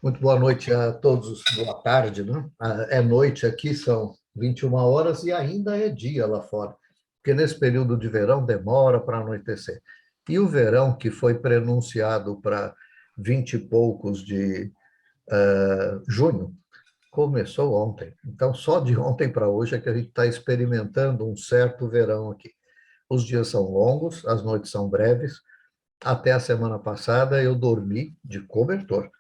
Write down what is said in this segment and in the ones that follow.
Muito boa noite a todos, boa tarde, né? É noite aqui, são 21 horas e ainda é dia lá fora, porque nesse período de verão demora para anoitecer. E o verão, que foi prenunciado para 20 e poucos de junho, começou ontem. Então, só de ontem para hoje é que a gente está experimentando um certo verão aqui. Os dias são longos, as noites são breves. Até a semana passada eu dormi de cobertor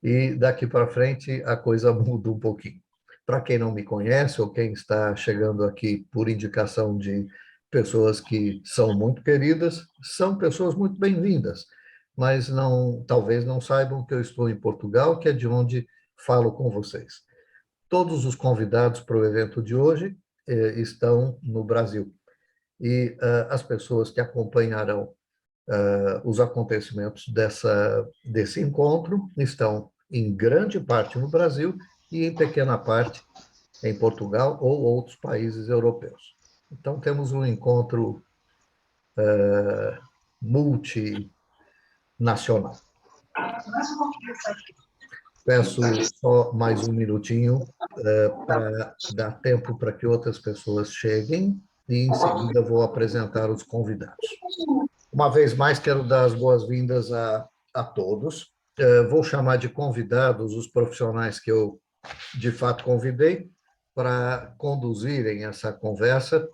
e daqui para frente a coisa muda um pouquinho. Para quem não me conhece ou quem está chegando aqui por indicação de pessoas que são muito queridas, são pessoas muito bem-vindas, mas não, talvez não saibam que eu estou em Portugal, que é de onde falo com vocês. Todos os convidados para o evento de hoje estão no Brasil e as pessoas que acompanharão os acontecimentos desse encontro estão em grande parte no Brasil e em pequena parte em Portugal ou outros países europeus. Então, temos um encontro multinacional. Peço só mais um minutinho para dar tempo para que outras pessoas cheguem e, em seguida, vou apresentar os convidados. Uma vez mais, quero dar as boas-vindas a todos. Vou chamar de convidados os profissionais que eu, de fato, convidei para conduzirem essa conversa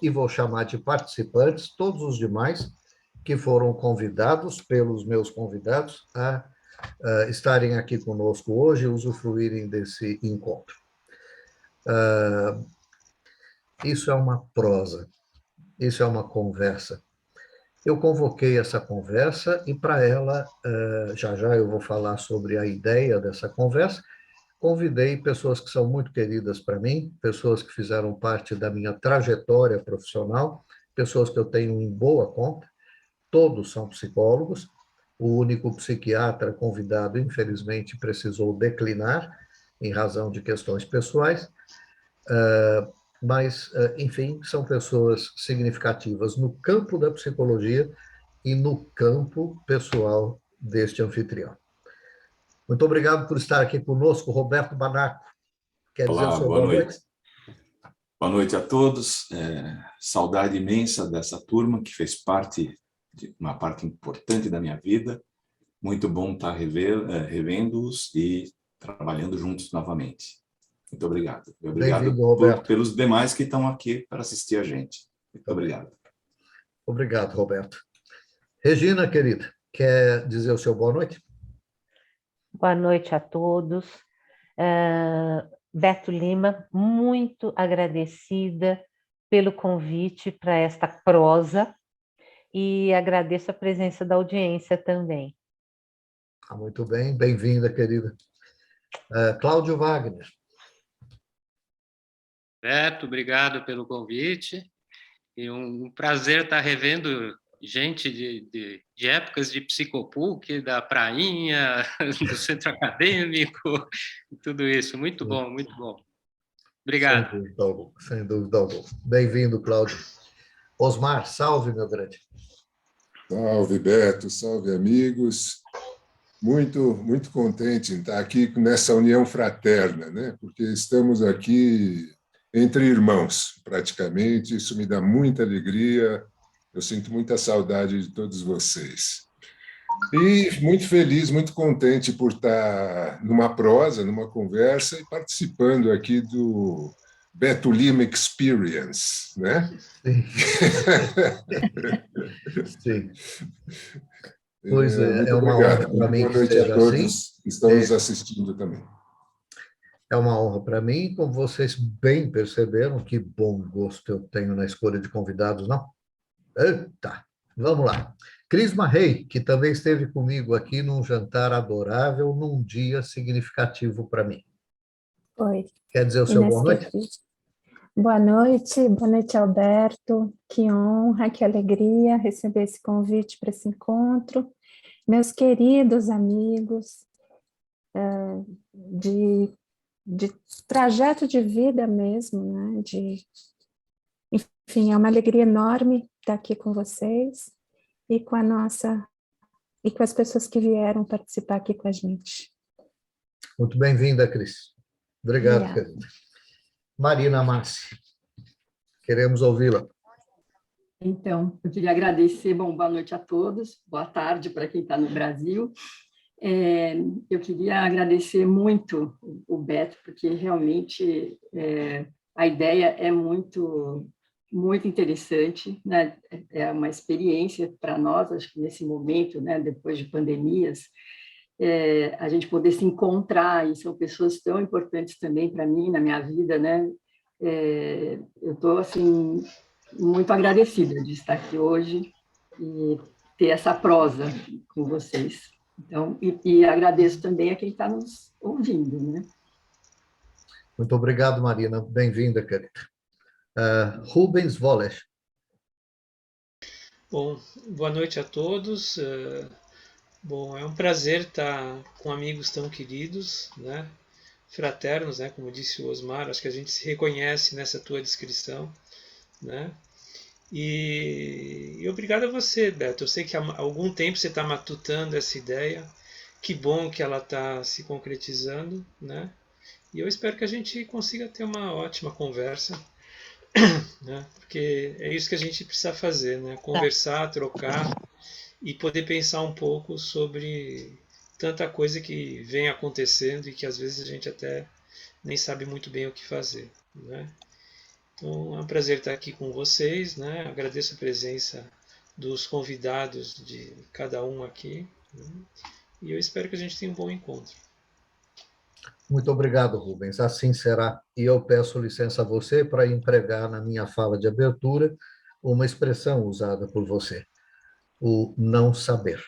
e vou chamar de participantes todos os demais que foram convidados pelos meus convidados a estarem aqui conosco hoje e usufruírem desse encontro. Isso é uma prosa, isso é uma conversa. Eu convoquei essa conversa e, para ela, já já eu vou falar sobre a ideia dessa conversa, convidei pessoas que são muito queridas para mim, pessoas que fizeram parte da minha trajetória profissional, pessoas que eu tenho em boa conta, todos são psicólogos, o único psiquiatra convidado, infelizmente, precisou declinar em razão de questões pessoais, mas, enfim, são pessoas significativas no campo da psicologia e no campo pessoal deste anfitrião. Muito obrigado por estar aqui conosco, Roberto Banaco. Quer dizer o Olá, seu boa boa noite. noite? Boa noite a todos. Saudade imensa dessa turma que fez parte de uma parte importante da minha vida. Muito bom estar revendo-os e trabalhando juntos novamente. Muito obrigado. Obrigado Bem-vindo, Roberto. pelos demais que estão aqui para assistir a gente. Muito obrigado. Obrigado, Roberto. Regina, querida, quer dizer o seu boa noite? Boa noite a todos. Beto Lima, muito agradecida pelo convite para esta prosa e agradeço a presença da audiência também. Muito bem, bem-vinda, querida. Cláudio Wagner. Beto, obrigado pelo convite. E um prazer estar revendo gente de épocas de Psicopuc, da Prainha, do Centro Acadêmico, tudo isso. Muito bom, muito bom. Obrigado. Sem dúvida alguma. Bem-vindo, Cláudio. Osmar, salve, meu grande. Salve, Beto, salve, amigos. Muito contente em estar aqui nessa união fraterna, né? Porque estamos aqui entre irmãos, praticamente. Isso me dá muita alegria. Eu sinto muita saudade de todos vocês. E muito feliz, muito contente por estar numa prosa, numa conversa e participando aqui do Beto Lima Experience, né? Sim. Pois muito é uma honra obrigado. para mim Boa que noite a seja todos assim. que estão nos assistindo também. É uma honra para mim, como vocês bem perceberam, que bom gosto eu tenho na escolha de convidados, não? Eita, vamos lá. Cris Marrei, que também esteve comigo aqui num jantar adorável, num dia significativo para mim. Oi. Quer dizer o seu boa noite? Boa noite, Alberto. Que honra, que alegria receber esse convite para esse encontro. Meus queridos amigos de trajeto de vida mesmo, né? Enfim, é uma alegria enorme estar aqui com vocês e com a nossa e com as pessoas que vieram participar aqui com a gente. Muito bem-vinda, Cris. Obrigado, Obrigada. querida. Marina Massi, queremos ouvi-la. Então, eu queria agradecer, boa noite a todos, boa tarde para quem está no Brasil. Eu queria agradecer muito o Beto, porque realmente a ideia é muito, muito interessante, né? É uma experiência para nós, acho que nesse momento, né, depois de pandemias, a gente poder se encontrar, e são pessoas tão importantes também para mim, na minha vida, né? Eu estou, assim, muito agradecida de estar aqui hoje e ter essa prosa com vocês. Então, e agradeço também a quem está nos ouvindo, né? Muito obrigado, Marina. Bem-vinda, querida. Rubens Voles. Bom, boa noite a todos. Bom, é um prazer estar com amigos tão queridos, né? Fraternos, né? Como disse o Osmar, acho que a gente se reconhece nessa tua descrição, né? E obrigado a você, Beto. Eu sei que há algum tempo você está matutando essa ideia. Que bom que ela está se concretizando, né? E eu espero que a gente consiga ter uma ótima conversa, né? Porque é isso que a gente precisa fazer, né? Conversar, trocar e poder pensar um pouco sobre tanta coisa que vem acontecendo e que às vezes a gente até nem sabe muito bem o que fazer, né? Então é um prazer estar aqui com vocês, né? Agradeço a presença dos convidados de cada um aqui, né? E eu espero que a gente tenha um bom encontro. Muito obrigado, Rubens. Assim será. E eu peço licença a você para empregar na minha fala de abertura uma expressão usada por você, o não saber.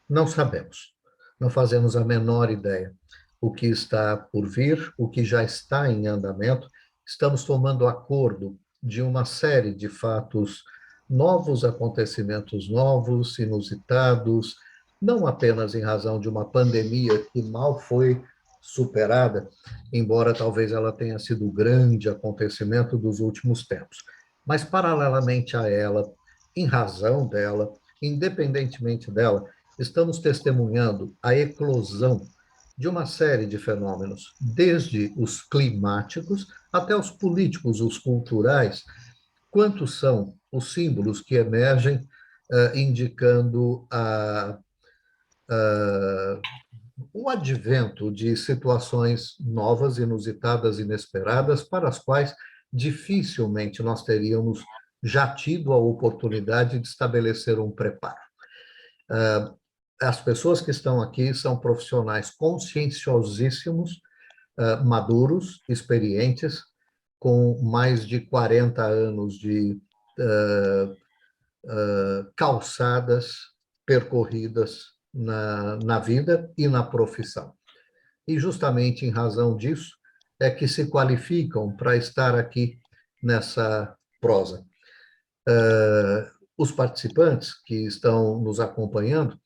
Não sabemos. Não fazemos a menor ideia o que está por vir, o que já está em andamento. Estamos tomando acordo de uma série de fatos novos, acontecimentos novos, inusitados, não apenas em razão de uma pandemia que mal foi superada, embora talvez ela tenha sido o grande acontecimento dos últimos tempos, mas paralelamente a ela, em razão dela, independentemente dela, estamos testemunhando a eclosão de uma série de fenômenos, desde os climáticos até os políticos, os culturais. Quantos são os símbolos que emergem indicando o advento de situações novas, inusitadas, inesperadas, para as quais dificilmente nós teríamos já tido a oportunidade de estabelecer um preparo. As pessoas que estão aqui são profissionais conscienciosíssimos, maduros, experientes, com mais de 40 anos de calçadas percorridas na vida e na profissão. E justamente em razão disso é que se qualificam para estar aqui nessa prosa. Os participantes que estão nos acompanhando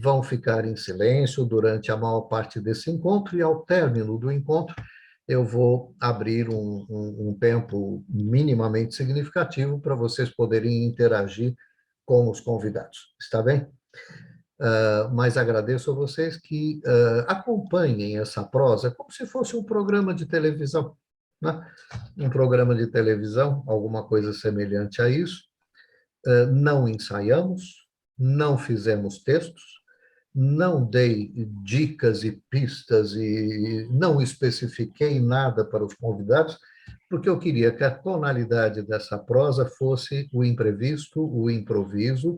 vão ficar em silêncio durante a maior parte desse encontro, e ao término do encontro eu vou abrir um tempo minimamente significativo para vocês poderem interagir com os convidados. Está bem? Mas agradeço a vocês que acompanhem essa prosa como se fosse um programa de televisão, né? Um programa de televisão, alguma coisa semelhante a isso. Não ensaiamos, não fizemos textos, não dei dicas e pistas e não especifiquei nada para os convidados, porque eu queria que a tonalidade dessa prosa fosse o imprevisto, o improviso,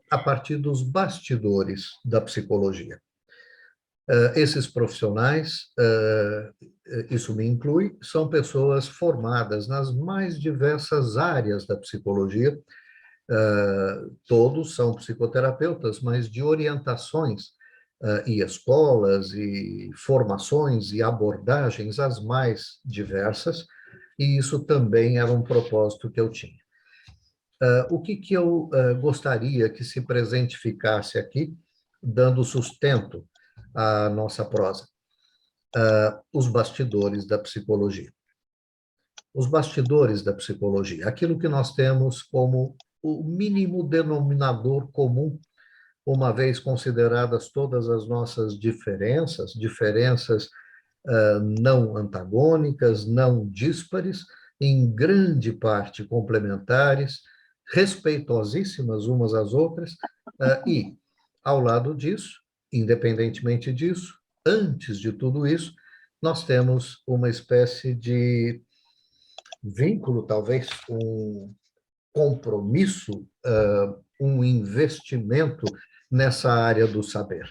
a partir dos bastidores da psicologia. Esses profissionais, isso me inclui, são pessoas formadas nas mais diversas áreas da psicologia. Todos são psicoterapeutas, mas de orientações e escolas e formações e abordagens as mais diversas, e isso também era um propósito que eu tinha. O que eu gostaria que se presentificasse aqui, dando sustento à nossa prosa? Os bastidores da psicologia. Os bastidores da psicologia, aquilo que nós temos como o mínimo denominador comum, uma vez consideradas todas as nossas diferenças, não antagônicas, não díspares, em grande parte complementares, respeitosíssimas umas às outras, e, ao lado disso, independentemente disso, antes de tudo isso, nós temos uma espécie de vínculo, talvez um compromisso, um investimento nessa área do saber.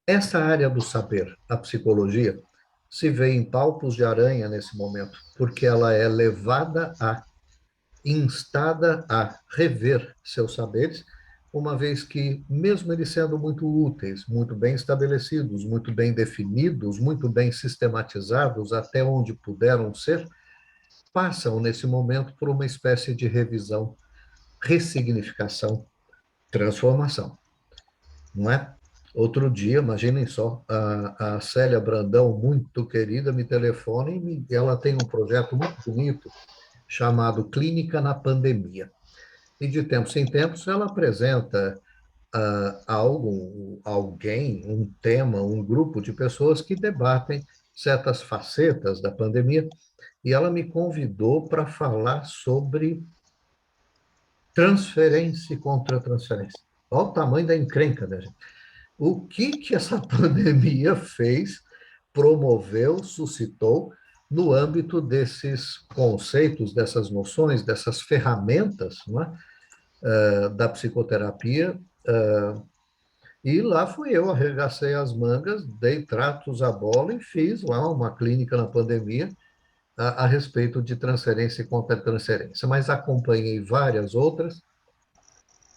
Essa área do saber, a psicologia, se vê em palpos de aranha nesse momento, porque ela é levada instada a rever seus saberes, uma vez que, mesmo eles sendo muito úteis, muito bem estabelecidos, muito bem definidos, muito bem sistematizados, até onde puderam ser, passam, nesse momento, por uma espécie de revisão, ressignificação, transformação. Não é? Outro dia, imaginem só, a Célia Brandão, muito querida, me telefona e ela tem um projeto muito bonito chamado Clínica na Pandemia. E de tempos em tempos ela apresenta alguém, um tema, um grupo de pessoas que debatem certas facetas da pandemia, e ela me convidou para falar sobre transferência e contra-transferência. Olha o tamanho da encrenca, né, gente? O que essa pandemia fez, promoveu, suscitou no âmbito desses conceitos, dessas noções, dessas ferramentas, não é? Da psicoterapia, e lá fui eu, arregacei as mangas, dei tratos à bola e fiz lá uma clínica na pandemia a respeito de transferência e contra-transferência, mas acompanhei várias outras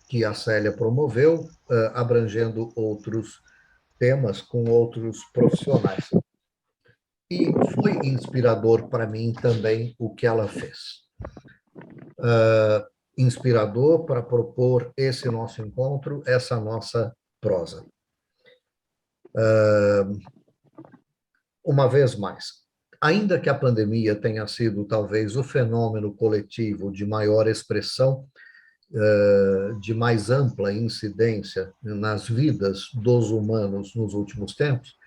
que a Célia promoveu, abrangendo outros temas com outros profissionais. E foi inspirador para mim também o que ela fez. Inspirador para propor esse nosso encontro, essa nossa prosa. Uma vez mais, ainda que a pandemia tenha sido talvez o fenômeno coletivo de maior expressão, de mais ampla incidência nas vidas dos humanos nos últimos tempos,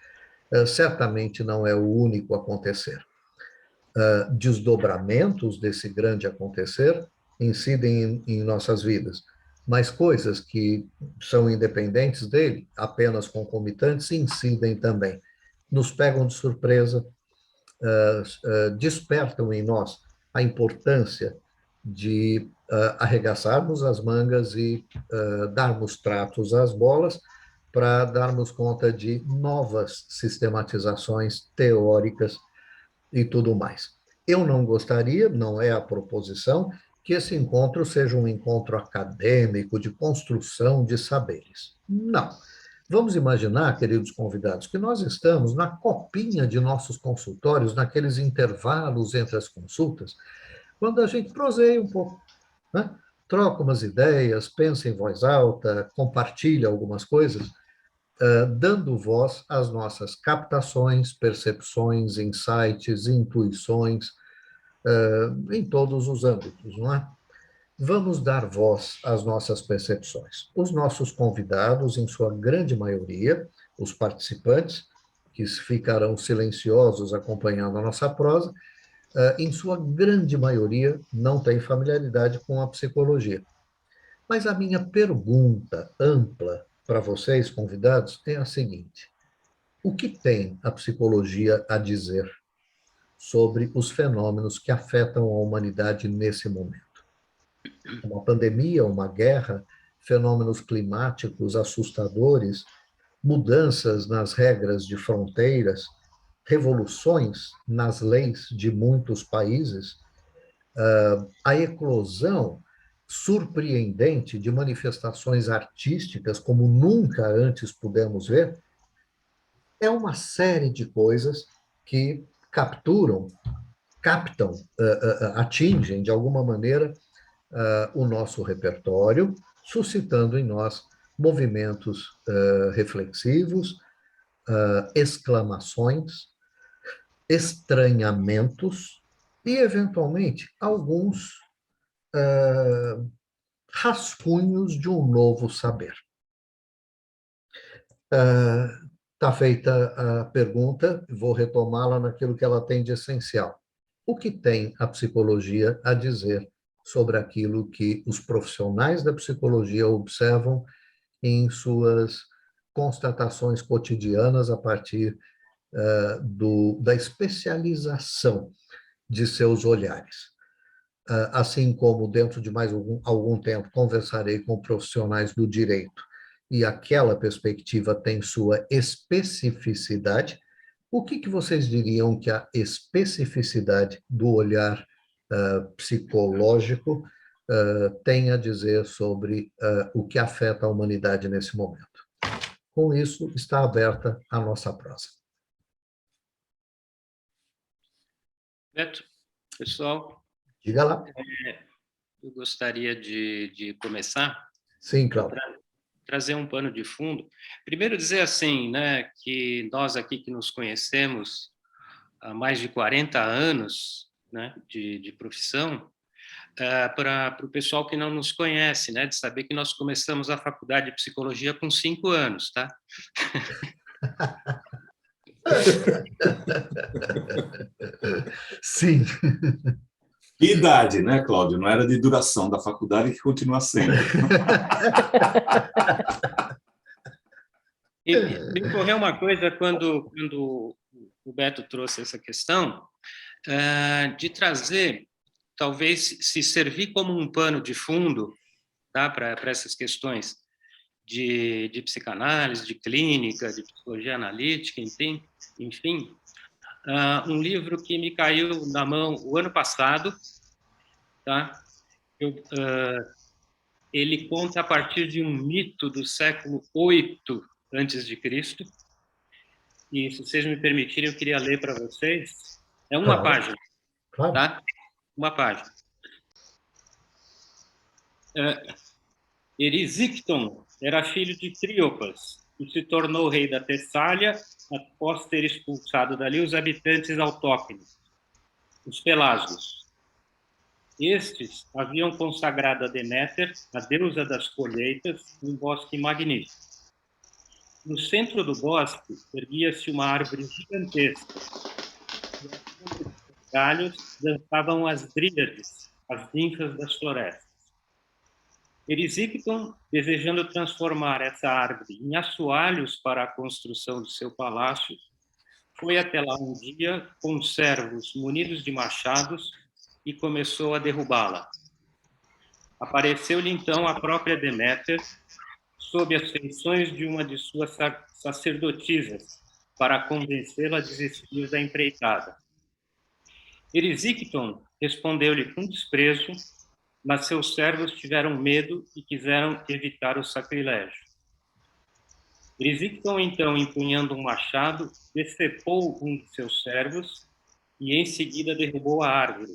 certamente não é o único acontecer. Desdobramentos desse grande acontecer incidem em nossas vidas, mas coisas que são independentes dele, apenas concomitantes, incidem também. Nos pegam de surpresa, despertam em nós a importância de arregaçarmos as mangas e darmos tratos às bolas para darmos conta de novas sistematizações teóricas e tudo mais. Eu não gostaria, não é a proposição, que esse encontro seja um encontro acadêmico de construção de saberes. Não. Vamos imaginar, queridos convidados, que nós estamos na copinha de nossos consultórios, naqueles intervalos entre as consultas, quando a gente proseia um pouco, né? Troca umas ideias, pensa em voz alta, compartilha algumas coisas, dando voz às nossas captações, percepções, insights, intuições, em todos os âmbitos, não é? Vamos dar voz às nossas percepções. Os nossos convidados, em sua grande maioria, os participantes, que ficarão silenciosos acompanhando a nossa prosa, em sua grande maioria, não têm familiaridade com a psicologia. Mas a minha pergunta ampla para vocês, convidados, é a seguinte: o que tem a psicologia a dizer sobre os fenômenos que afetam a humanidade nesse momento? Uma pandemia, uma guerra, fenômenos climáticos assustadores, mudanças nas regras de fronteiras, revoluções nas leis de muitos países, a eclosão surpreendente de manifestações artísticas como nunca antes pudemos ver, é uma série de coisas que captam, atingem de alguma maneira o nosso repertório, suscitando em nós movimentos reflexivos, exclamações, estranhamentos e, eventualmente, alguns rascunhos de um novo saber. Está feita a pergunta, vou retomá-la naquilo que ela tem de essencial. O que tem a psicologia a dizer sobre aquilo que os profissionais da psicologia observam em suas constatações cotidianas a partir da especialização de seus olhares? Assim como dentro de mais algum tempo conversarei com profissionais do direito e aquela perspectiva tem sua especificidade, o que vocês diriam que a especificidade do olhar psicológico tem a dizer sobre o que afeta a humanidade nesse momento? Com isso, está aberta a nossa prosa. Beto, pessoal, Diga lá. eu gostaria de começar. Sim, Cláudio. Trazer um pano de fundo. Primeiro dizer assim, né, que nós aqui que nos conhecemos há mais de 40 anos, né, de profissão, para o pessoal que não nos conhece, né, de saber que nós começamos a faculdade de psicologia com 5 anos, tá? Sim. Que idade, né, Cláudio? Não era de duração da faculdade, que continua sendo. E me ocorreu uma coisa quando o Beto trouxe essa questão, de trazer, talvez se servir como um pano de fundo, tá, para essas questões de psicanálise, de clínica, de psicologia analítica, enfim, um livro que me caiu na mão o ano passado, tá? Ele conta a partir de um mito do século VIII antes de Cristo, e se vocês me permitirem, eu queria ler para vocês. É uma página, tá? Uma página. Erisicton era filho de Tríopas e se tornou rei da Tessália após ter expulsado dali os habitantes autóctones, os pelasgos. Estes haviam consagrado a Deméter, a deusa das colheitas, um bosque magnífico. No centro do bosque erguia-se uma árvore gigantesca. E aos galhos dançavam as dríades, as ninfas das florestas. Erisicton, desejando transformar essa árvore em assoalhos para a construção do seu palácio, foi até lá um dia com servos munidos de machados e começou a derrubá-la. Apareceu-lhe então a própria Deméter, sob as feições de uma de suas sacerdotisas, para convencê-la a desistir da empreitada. Erisicton respondeu-lhe com desprezo, mas seus servos tiveram medo e quiseram evitar o sacrilégio. Erisicton, então, empunhando um machado, decepou um de seus servos e em seguida derrubou a árvore,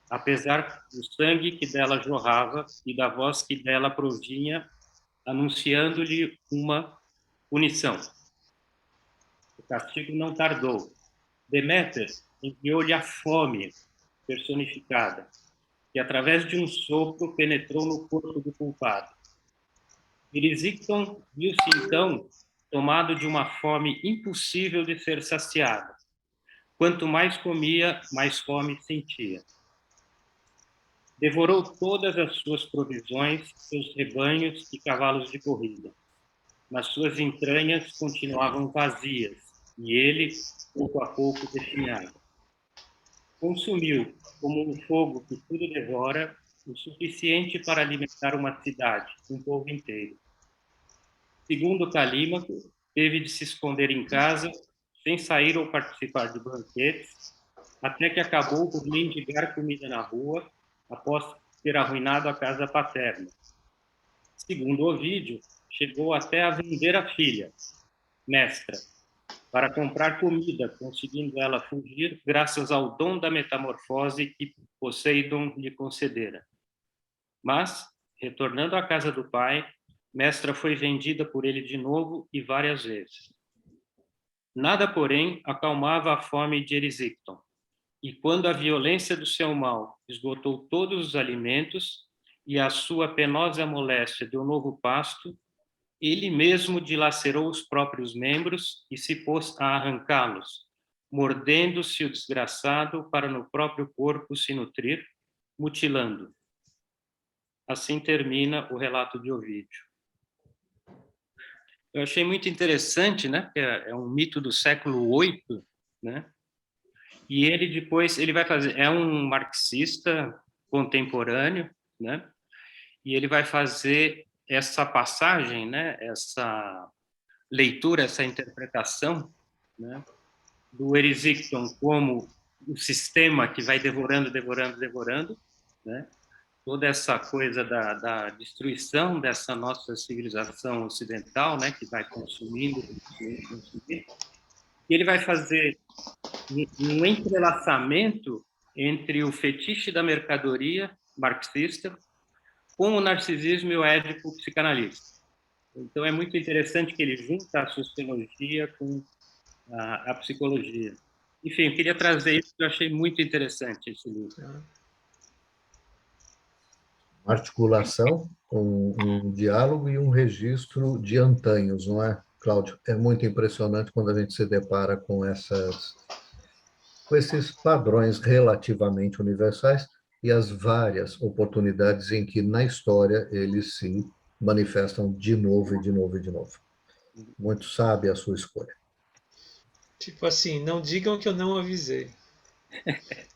apesar do sangue que dela jorrava e da voz que dela provinha, anunciando-lhe uma punição. O castigo não tardou. Deméter enviou-lhe a fome personificada, que através de um sopro penetrou no corpo do culpado. Erisicton viu-se então tomado de uma fome impossível de ser saciada. Quanto mais comia, mais fome sentia. Devorou todas as suas provisões, seus rebanhos e cavalos de corrida. Mas suas entranhas continuavam vazias, e ele, pouco a pouco, definhava. Consumiu, como um fogo que tudo devora, o suficiente para alimentar uma cidade, um povo inteiro. Segundo Calímaco, teve de se esconder em casa, sem sair ou participar de banquetes, até que acabou por mendigar comida na rua, após ter arruinado a casa paterna. Segundo Ovídio, chegou até a vender a filha, Mestra, para comprar comida, conseguindo ela fugir graças ao dom da metamorfose que Poseidon lhe concedera. Mas, retornando à casa do pai, Mestra foi vendida por ele de novo e várias vezes. Nada, porém, acalmava a fome de Erisicton. E quando a violência do seu mal esgotou todos os alimentos, e a sua penosa moléstia deu novo pasto, ele mesmo dilacerou os próprios membros e se pôs a arrancá-los, mordendo-se o desgraçado para no próprio corpo se nutrir, mutilando. Assim termina o relato de Ovídio. Eu achei muito interessante, né? É um mito do século VIII, né? E ele depois ele vai fazer, é um marxista contemporâneo, né? E ele vai fazer essa passagem, né? Essa leitura, essa interpretação, né? Do Erysichthon como o sistema que vai devorando, né? Toda essa coisa da destruição dessa nossa civilização ocidental, né? Que vai consumindo. E ele vai fazer um entrelaçamento entre o fetiche da mercadoria marxista com o narcisismo e o édipo psicanalista. Então, é muito interessante que ele junta a sociologia com a psicologia. Enfim, eu queria trazer isso, que eu achei muito interessante esse livro. Articulação, um diálogo e um registro de antanhos, não é, Cláudio? É muito impressionante quando a gente se depara com esses padrões relativamente universais e as várias oportunidades em que, na história, eles se manifestam de novo e de novo e de novo. Muito sábia a sua escolha. Tipo assim, não digam que eu não avisei.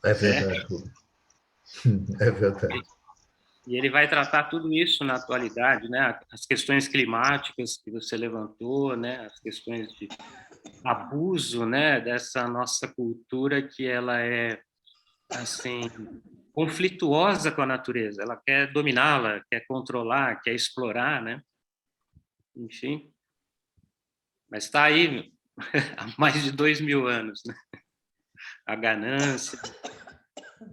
É verdade, Rubens. É verdade. E ele vai tratar tudo isso na atualidade, né? As questões climáticas que você levantou, né? As questões de abuso, né? Dessa nossa cultura que ela é assim conflituosa com a natureza. Ela quer dominá-la, quer controlar, quer explorar, né? Enfim, mas está aí há mais de 2000 anos, né? A ganância.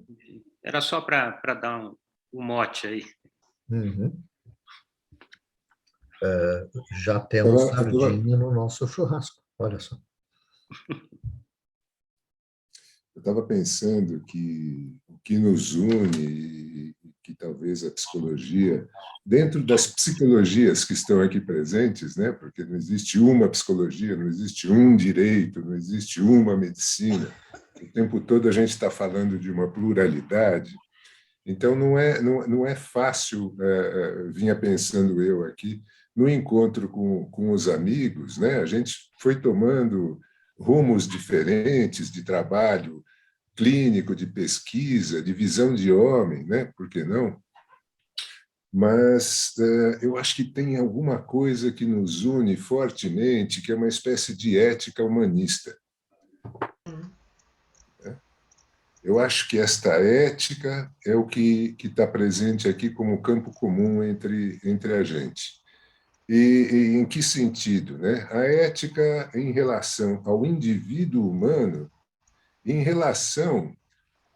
Enfim. Era só para dar um mote aí. Uhum. Já temos sardinha no nosso churrasco, olha só. Eu estava pensando que o que nos une, que talvez a psicologia, dentro das psicologias que estão aqui presentes, né? Porque não existe uma psicologia, não existe um direito, não existe uma medicina. O tempo todo a gente está falando de uma pluralidade. Então, não é fácil, vinha pensando eu aqui, no encontro com os amigos, né? A gente foi tomando rumos diferentes de trabalho clínico, de pesquisa, de visão de homem, né? Por que não? Mas eu acho que tem alguma coisa que nos une fortemente, que é uma espécie de ética humanista. Eu acho que esta ética é o que está presente aqui como campo comum entre a gente. E em que sentido? Né? A ética em relação ao indivíduo humano, em relação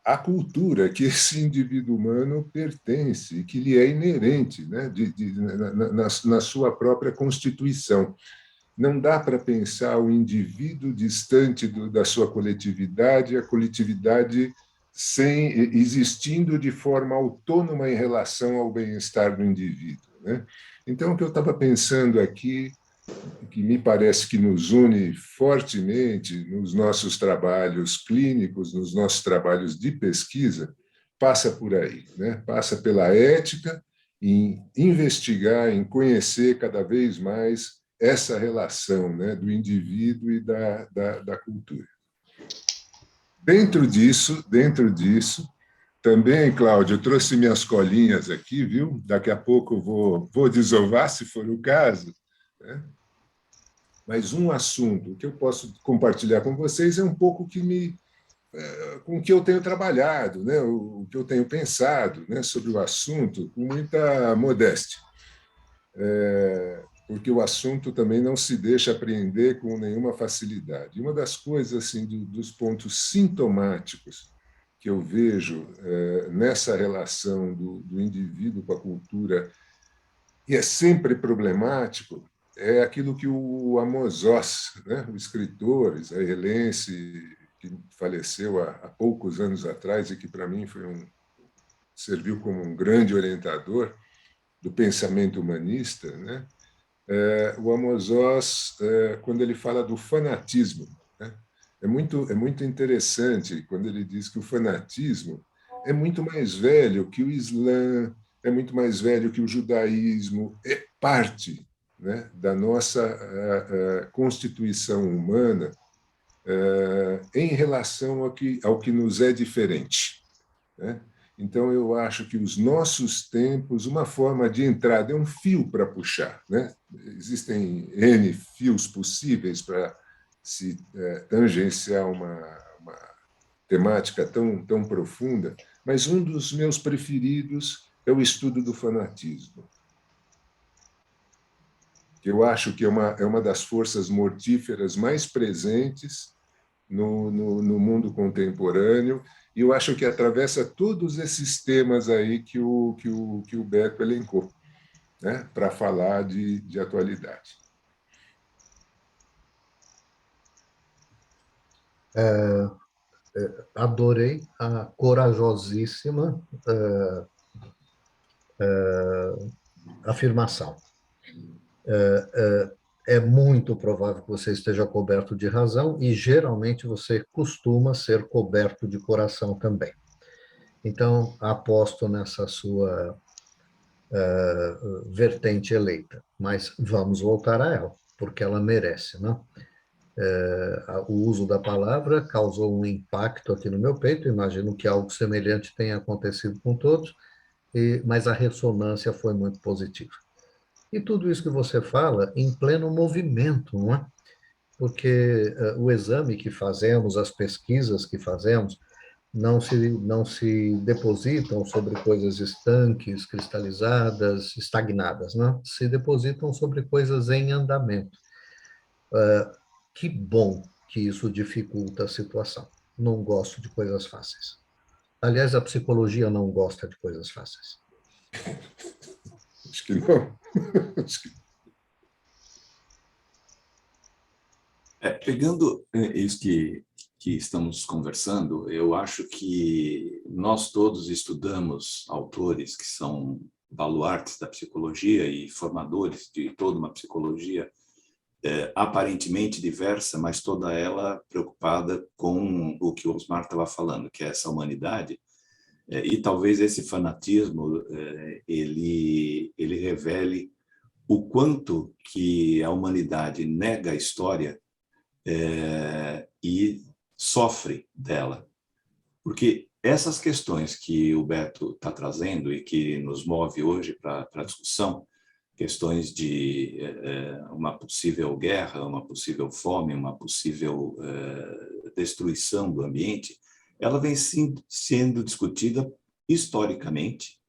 à cultura que esse indivíduo humano pertence, que lhe é inerente, né? Na sua própria constituição. Não dá para pensar o indivíduo distante da sua coletividade, a coletividade existindo de forma autônoma em relação ao bem-estar do indivíduo, né? Então, o que eu estava pensando aqui, que me parece que nos une fortemente nos nossos trabalhos clínicos, nos nossos trabalhos de pesquisa, passa por aí, né? Passa pela ética, em investigar, em conhecer cada vez mais essa relação, né, do indivíduo e da cultura. Dentro disso, também, Cláudio, eu trouxe minhas colinhas aqui, viu? Daqui a pouco eu vou desovar, se for o caso, né? Mas um assunto que eu posso compartilhar com vocês é um pouco com o que eu tenho trabalhado, né? O que eu tenho pensado, né, sobre o assunto, com muita modéstia. Porque o assunto também não se deixa apreender com nenhuma facilidade. Uma das coisas, assim, dos pontos sintomáticos que eu vejo nessa relação do indivíduo com a cultura, e é sempre problemático, é aquilo que o Amos Oz, né, o escritor israelense que faleceu há poucos anos atrás e que, para mim, foi um serviu como um grande orientador do pensamento humanista, né? O Amos Oz, quando ele fala do fanatismo, né? É muito interessante quando ele diz que o fanatismo é muito mais velho que o Islã, é muito mais velho que o judaísmo, é parte, né, da nossa constituição humana em relação ao que nos é diferente, né? Então, eu acho que os nossos tempos, uma forma de entrada, é um fio para puxar, né? Existem N fios possíveis para se tangenciar uma temática tão profunda, mas um dos meus preferidos é o estudo do fanatismo, que eu acho que é uma das forças mortíferas mais presentes no mundo contemporâneo, e eu acho que atravessa todos esses temas aí que o Beto elencou, né, para falar de atualidade. Adorei a corajosíssima afirmação. É muito provável que você esteja coberto de razão e, geralmente, você costuma ser coberto de coração também. Então, aposto nessa sua vertente eleita, mas vamos voltar a ela, porque ela merece, né? O uso da palavra causou um impacto aqui no meu peito, imagino que algo semelhante tenha acontecido com todos, mas a ressonância foi muito positiva. E tudo isso que você fala em pleno movimento, não é? Porque o exame que fazemos, as pesquisas que fazemos, não se depositam sobre coisas estanques, cristalizadas, estagnadas, não? Se depositam sobre coisas em andamento. Que bom que isso dificulta a situação. Não gosto de coisas fáceis. Aliás, a psicologia não gosta de coisas fáceis. Acho que não. Pegando isso que estamos conversando, eu acho que nós todos estudamos autores que são baluartes da psicologia e formadores de toda uma psicologia aparentemente diversa, mas toda ela preocupada com o que o Osmar estava falando, que é essa humanidade. E talvez esse fanatismo ele revele o quanto que a humanidade nega a história e sofre dela. Porque essas questões que o Beto está trazendo e que nos move hoje para a discussão, questões de uma possível guerra, uma possível fome, uma possível destruição do ambiente, ela vem sendo discutida historicamente,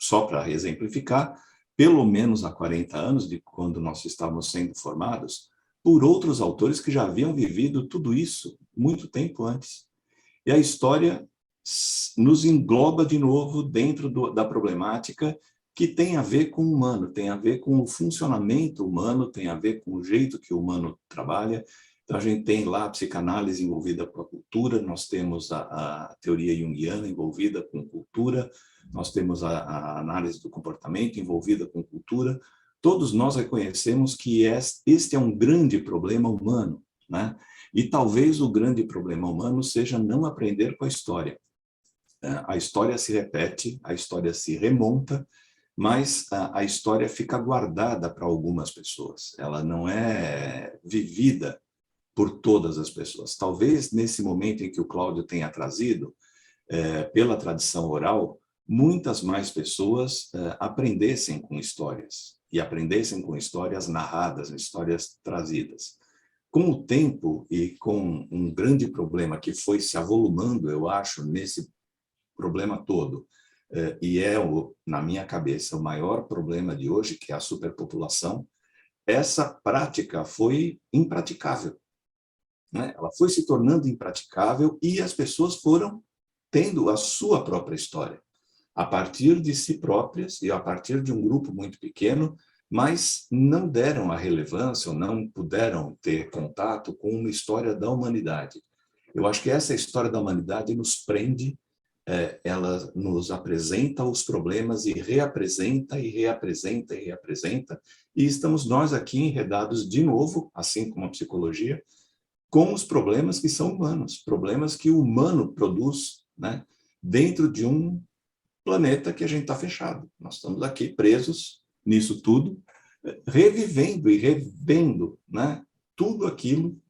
só para exemplificar, pelo menos há 40 anos, de quando nós estávamos sendo formados, por outros autores que já haviam vivido tudo isso muito tempo antes. E a história nos engloba de novo dentro da problemática que tem a ver com o humano, tem a ver com o funcionamento humano, tem a ver com o jeito que o humano trabalha. Então, a gente tem lá a psicanálise envolvida com a cultura, nós temos a teoria junguiana envolvida com cultura, nós temos a análise do comportamento envolvida com cultura. Todos nós reconhecemos que este é um grande problema humano, né? E talvez o grande problema humano seja não aprender com a história. A história se repete, a história se remonta, mas a história fica guardada para algumas pessoas. Ela não é vivida por todas as pessoas. Talvez nesse momento em que o Cláudio tenha trazido, pela tradição oral, muitas mais pessoas aprendessem com histórias, e aprendessem com histórias narradas, histórias trazidas. Com o tempo e com um grande problema que foi se avolumando, eu acho, nesse problema todo, e na minha cabeça, o maior problema de hoje, que é a superpopulação, essa prática foi impraticável, né? Ela foi se tornando impraticável e as pessoas foram tendo a sua própria história, a partir de si próprias e a partir de um grupo muito pequeno, mas não deram a relevância ou não puderam ter contato com uma história da humanidade. Eu acho que essa história da humanidade nos prende ela nos apresenta os problemas e reapresenta, e reapresenta, e reapresenta, e estamos nós aqui enredados de novo, assim como a psicologia, com os problemas que são humanos, problemas que o humano produz, né, dentro de um planeta que a gente está fechado. Nós estamos aqui presos nisso tudo, revivendo e revendo, né, tudo aquilo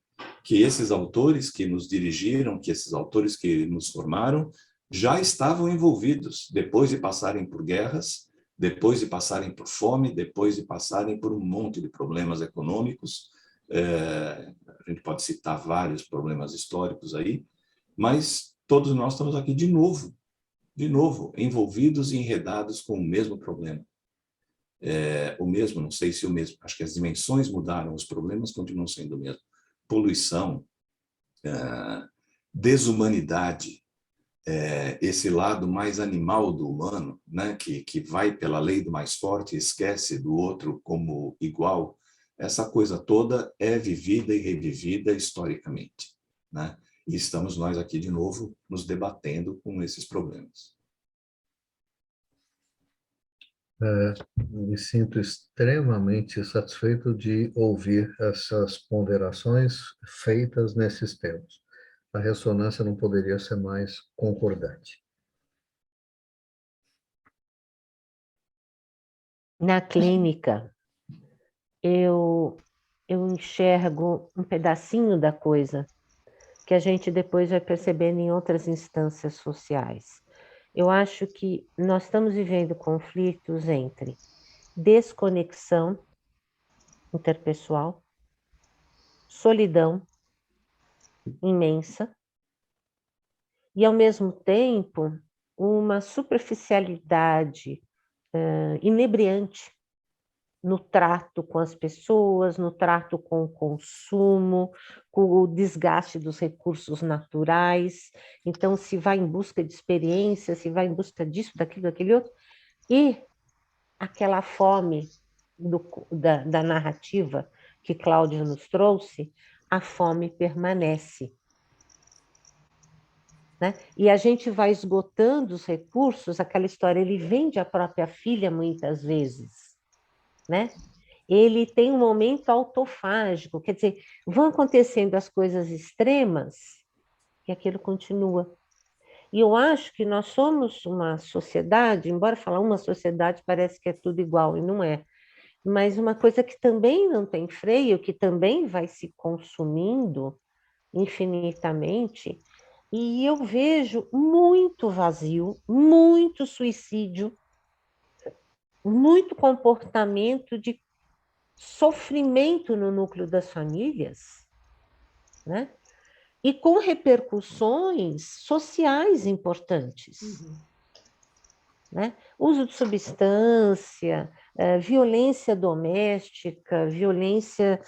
que esses autores que nos dirigiram, que esses autores que nos formaram, já estavam envolvidos, depois de passarem por guerras, depois de passarem por fome, depois de passarem por um monte de problemas econômicos. A gente pode citar vários problemas históricos aí, mas todos nós estamos aqui de novo, envolvidos e enredados com o mesmo problema. O mesmo, não sei se o mesmo, acho que as dimensões mudaram, os problemas continuam sendo o mesmo. Poluição, desumanidade, esse lado mais animal do humano, né, que vai pela lei do mais forte e esquece do outro como igual, essa coisa toda é vivida e revivida historicamente, né? E estamos nós aqui de novo nos debatendo com esses problemas. Me sinto extremamente satisfeito de ouvir essas ponderações feitas nesses termos. A ressonância não poderia ser mais concordante. Na clínica, eu enxergo um pedacinho da coisa que a gente depois vai percebendo em outras instâncias sociais. Eu acho que nós estamos vivendo conflitos entre desconexão interpessoal, solidão imensa e, ao mesmo tempo, uma superficialidade inebriante no trato com as pessoas, no trato com o consumo, com o desgaste dos recursos naturais. Então, se vai em busca de experiência, se vai em busca disso, daquilo, daquele outro, e aquela fome da narrativa que Cláudio nos trouxe, a fome permanece. Né? E a gente vai esgotando os recursos, aquela história, ele vende a própria filha muitas vezes, né? Ele tem um momento autofágico, quer dizer, vão acontecendo as coisas extremas e aquilo continua. E eu acho que nós somos uma sociedade, embora falar uma sociedade parece que é tudo igual, e não é, mas uma coisa que também não tem freio, que também vai se consumindo infinitamente, e eu vejo muito vazio, muito suicídio, muito comportamento de sofrimento no núcleo das famílias, né? E com repercussões sociais importantes. Né? Uso de substância, violência doméstica, violência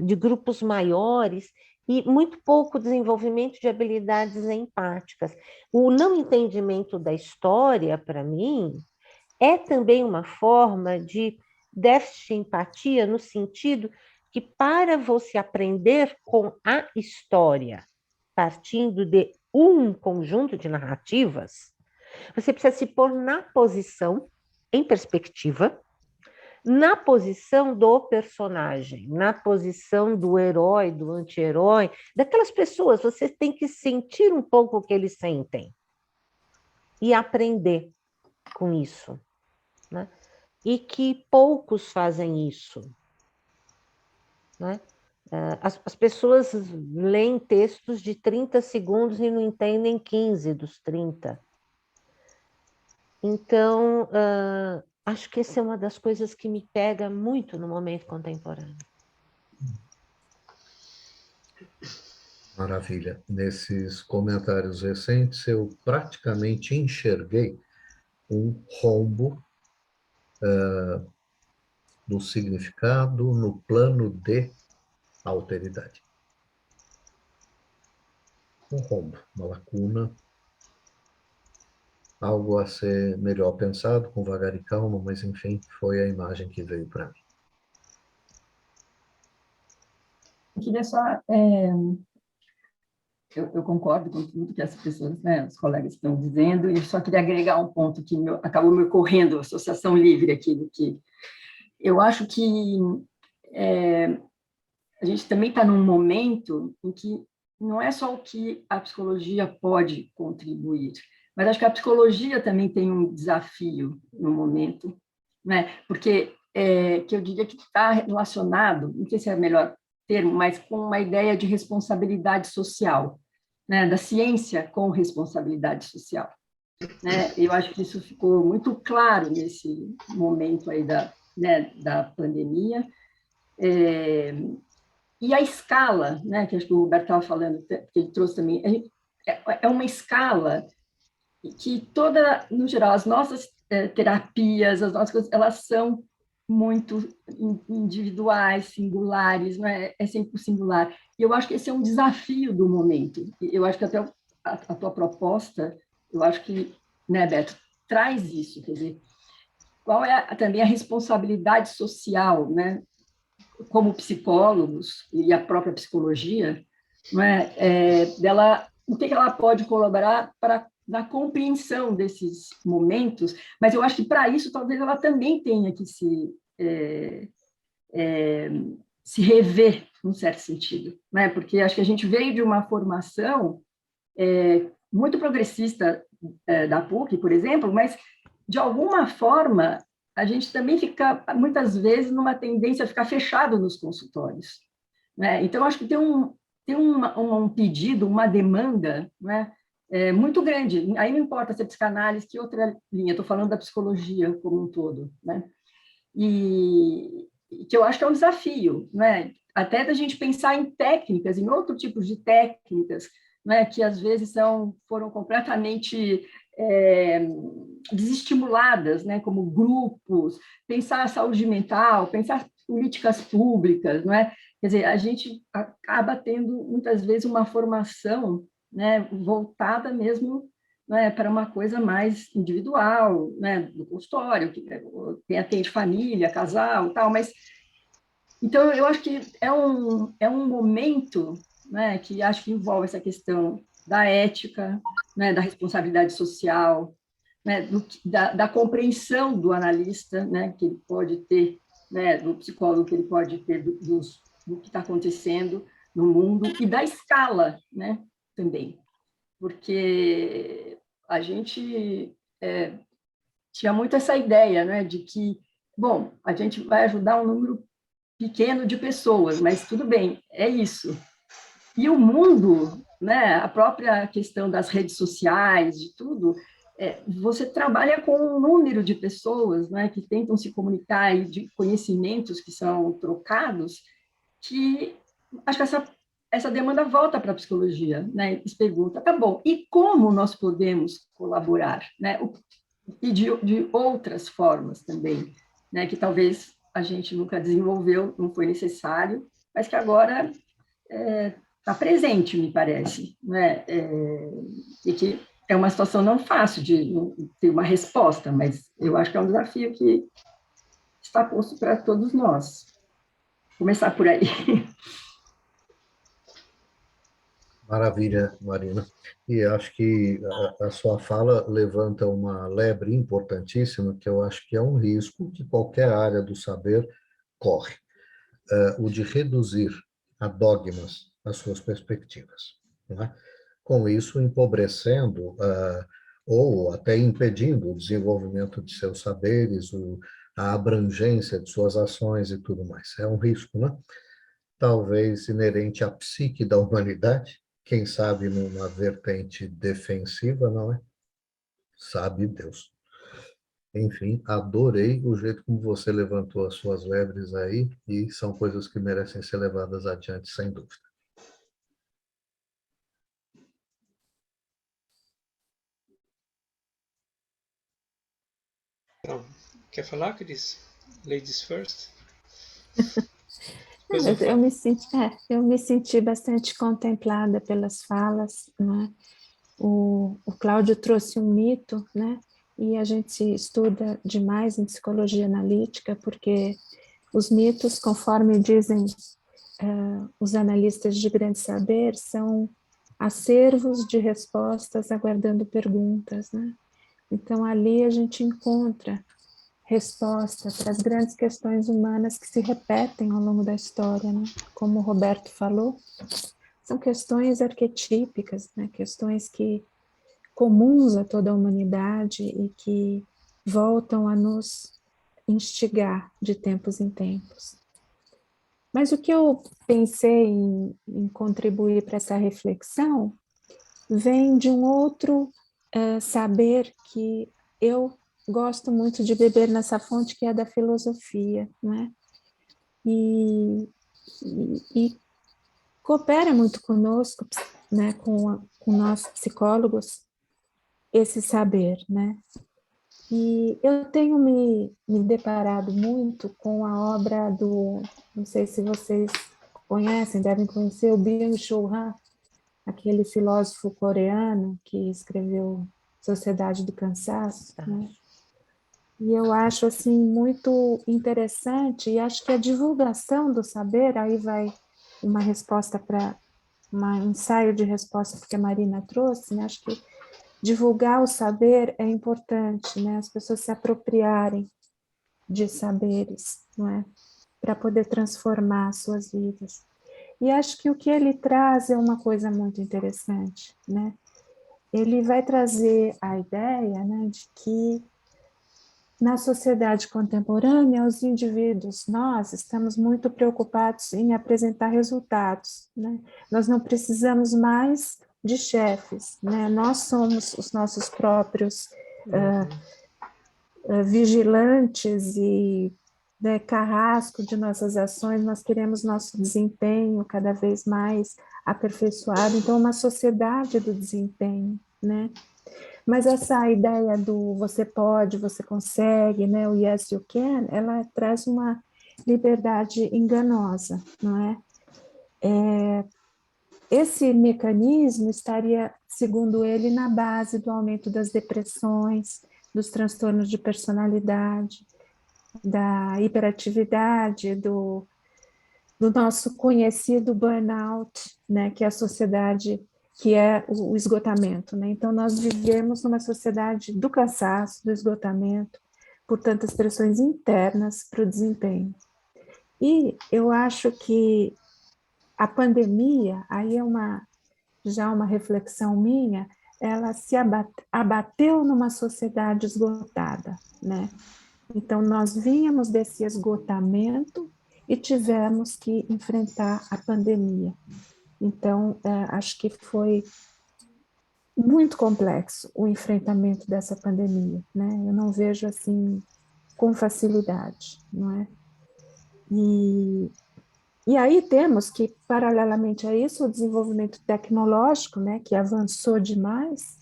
de grupos maiores e muito pouco desenvolvimento de habilidades empáticas. O não entendimento da história, para mim, é também uma forma de déficit de empatia, no sentido que, para você aprender com a história, partindo de um conjunto de narrativas, você precisa se pôr na posição, em perspectiva, na posição do personagem, na posição do herói, do anti-herói, daquelas pessoas. Você tem que sentir um pouco o que eles sentem e aprender com isso. Né? E que poucos fazem isso. Né? As pessoas leem textos de 30 segundos e não entendem 15 dos 30. Então, acho que essa é uma das coisas que me pega muito no momento contemporâneo. Maravilha. Nesses comentários recentes, eu praticamente enxerguei um rombo no significado, no plano de alteridade. Um rombo, uma lacuna, algo a ser melhor pensado, com vagar e calma, mas, enfim, foi a imagem que veio para mim. Eu queria só eu concordo com tudo que as pessoas, né, os colegas estão dizendo, e só queria agregar um ponto que acabou me ocorrendo, a associação livre aqui, do que eu acho que a gente também está num momento em que não é só o que a psicologia pode contribuir, mas acho que a psicologia também tem um desafio no momento, né? Porque que eu diria que está relacionado, não sei se é o melhor termo, mas com uma ideia de responsabilidade social, né? Da ciência com responsabilidade social. Né? Eu acho que isso ficou muito claro nesse momento aí da pandemia. E a escala, né, que acho que o Roberto estava falando, que ele trouxe também, é uma escala que toda, no geral, as nossas terapias, as nossas coisas, elas são muito individuais, singulares, não é? É sempre o singular. E eu acho que esse é um desafio do momento. Eu acho que até a tua proposta, eu acho que, né, Beto, traz isso, quer dizer, qual é também a responsabilidade social, né, como psicólogos e a própria psicologia, não é, dela, o que ela pode colaborar na compreensão desses momentos, mas eu acho que para isso talvez ela também tenha que se rever, num certo sentido, né? Porque acho que a gente veio de uma formação muito progressista da PUC, por exemplo, mas, de alguma forma, a gente também fica, muitas vezes, numa tendência a ficar fechado nos consultórios. Né? Então, acho que tem um pedido, uma demanda, né, muito grande. Aí não importa se é psicanálise, que outra linha, estou falando da psicologia como um todo. Né? E que eu acho que é um desafio, né? Até da gente pensar em técnicas, em outro tipo de técnicas, né, que às vezes foram completamente desestimuladas, né, como grupos, pensar a saúde mental, pensar políticas públicas, não é? Quer dizer, a gente acaba tendo, muitas vezes, uma formação, né, voltada mesmo, né, para uma coisa mais individual, né, do consultório, quem atende família, casal, tal, mas... Então, eu acho que é um momento, né, que acho que envolve essa questão da ética, né, da responsabilidade social, né, da compreensão do analista, né, que ele pode ter, né, do psicólogo que ele pode ter do que está acontecendo no mundo, e da escala, né, também. Porque a gente tinha muito essa ideia, né, de que, bom, a gente vai ajudar um número pequeno de pessoas, mas tudo bem, é isso. E o mundo, né, a própria questão das redes sociais, de tudo, você trabalha com um número de pessoas, né, que tentam se comunicar e de conhecimentos que são trocados, que acho que essa demanda volta para a psicologia, né, e se pergunta, tá bom, e como nós podemos colaborar, né, e de outras formas também, né, que talvez a gente nunca desenvolveu, não foi necessário, mas que agora está presente, me parece, né? E que é uma situação não fácil de ter uma resposta, mas eu acho que é um desafio que está posto para todos nós. Começar por aí. Maravilha, Marina. E acho que a sua fala levanta uma lebre importantíssima, que eu acho que é um risco que qualquer área do saber corre, o de reduzir a dogmas as suas perspectivas. Né? Com isso, empobrecendo ou até impedindo o desenvolvimento de seus saberes, a abrangência de suas ações e tudo mais. É um risco, né? Talvez inerente à psique da humanidade, quem sabe numa vertente defensiva, não é? Sabe Deus. Enfim, adorei o jeito como você levantou as suas lebres aí, e são coisas que merecem ser levadas adiante, sem dúvida. Então, quer falar, Cris? Ladies first? Eu me senti bastante contemplada pelas falas, né? O Cláudio trouxe um mito, né? E a gente estuda demais em psicologia analítica, porque os mitos, conforme dizem os analistas de grande saber, são acervos de respostas aguardando perguntas, né? Então, ali a gente encontra respostas para as grandes questões humanas que se repetem ao longo da história, né? Como o Roberto falou, são questões arquetípicas, né? Questões que comuns a toda a humanidade e que voltam a nos instigar de tempos em tempos. Mas o que eu pensei em contribuir para essa reflexão vem de um outro saber que eu gosto muito de beber nessa fonte, que é da filosofia, né? E coopera muito conosco, né, com nós psicólogos, esse saber, né? E eu tenho me deparado muito com a obra do, não sei se vocês conhecem, devem conhecer, o Byung-Chul Han, aquele filósofo coreano que escreveu Sociedade do Cansaço, né? E eu acho assim muito interessante, e acho que a divulgação do saber, aí vai uma resposta para um ensaio de resposta que a Marina trouxe, né? Acho que divulgar o saber é importante, né? As pessoas se apropriarem de saberes, não é? Para poder transformar suas vidas. E acho que o que ele traz é uma coisa muito interessante, né? Ele vai trazer a ideia, né, de que na sociedade contemporânea, os indivíduos, nós estamos muito preocupados em apresentar resultados, né? Nós não precisamos mais de chefes, né? Nós somos os nossos próprios vigilantes e, né, carrasco de nossas ações, nós queremos nosso desempenho cada vez mais aperfeiçoado, então uma sociedade do desempenho, né? Mas essa ideia do você pode, você consegue, né, o yes you can, ela traz uma liberdade enganosa, não é? Esse mecanismo estaria, segundo ele, na base do aumento das depressões, dos transtornos de personalidade, da hiperatividade, do nosso conhecido burnout, né, que é a sociedade, que é o esgotamento, né? Então, nós vivemos numa sociedade do cansaço, do esgotamento, por tantas pressões internas para o desempenho. E eu acho que a pandemia, aí é já uma reflexão minha, ela se abateu numa sociedade esgotada, né? Então, nós vínhamos desse esgotamento e tivemos que enfrentar a pandemia. Então, acho que foi muito complexo o enfrentamento dessa pandemia, né? Eu não vejo assim com facilidade, não é? E aí temos que, paralelamente a isso, o desenvolvimento tecnológico, né, que avançou demais,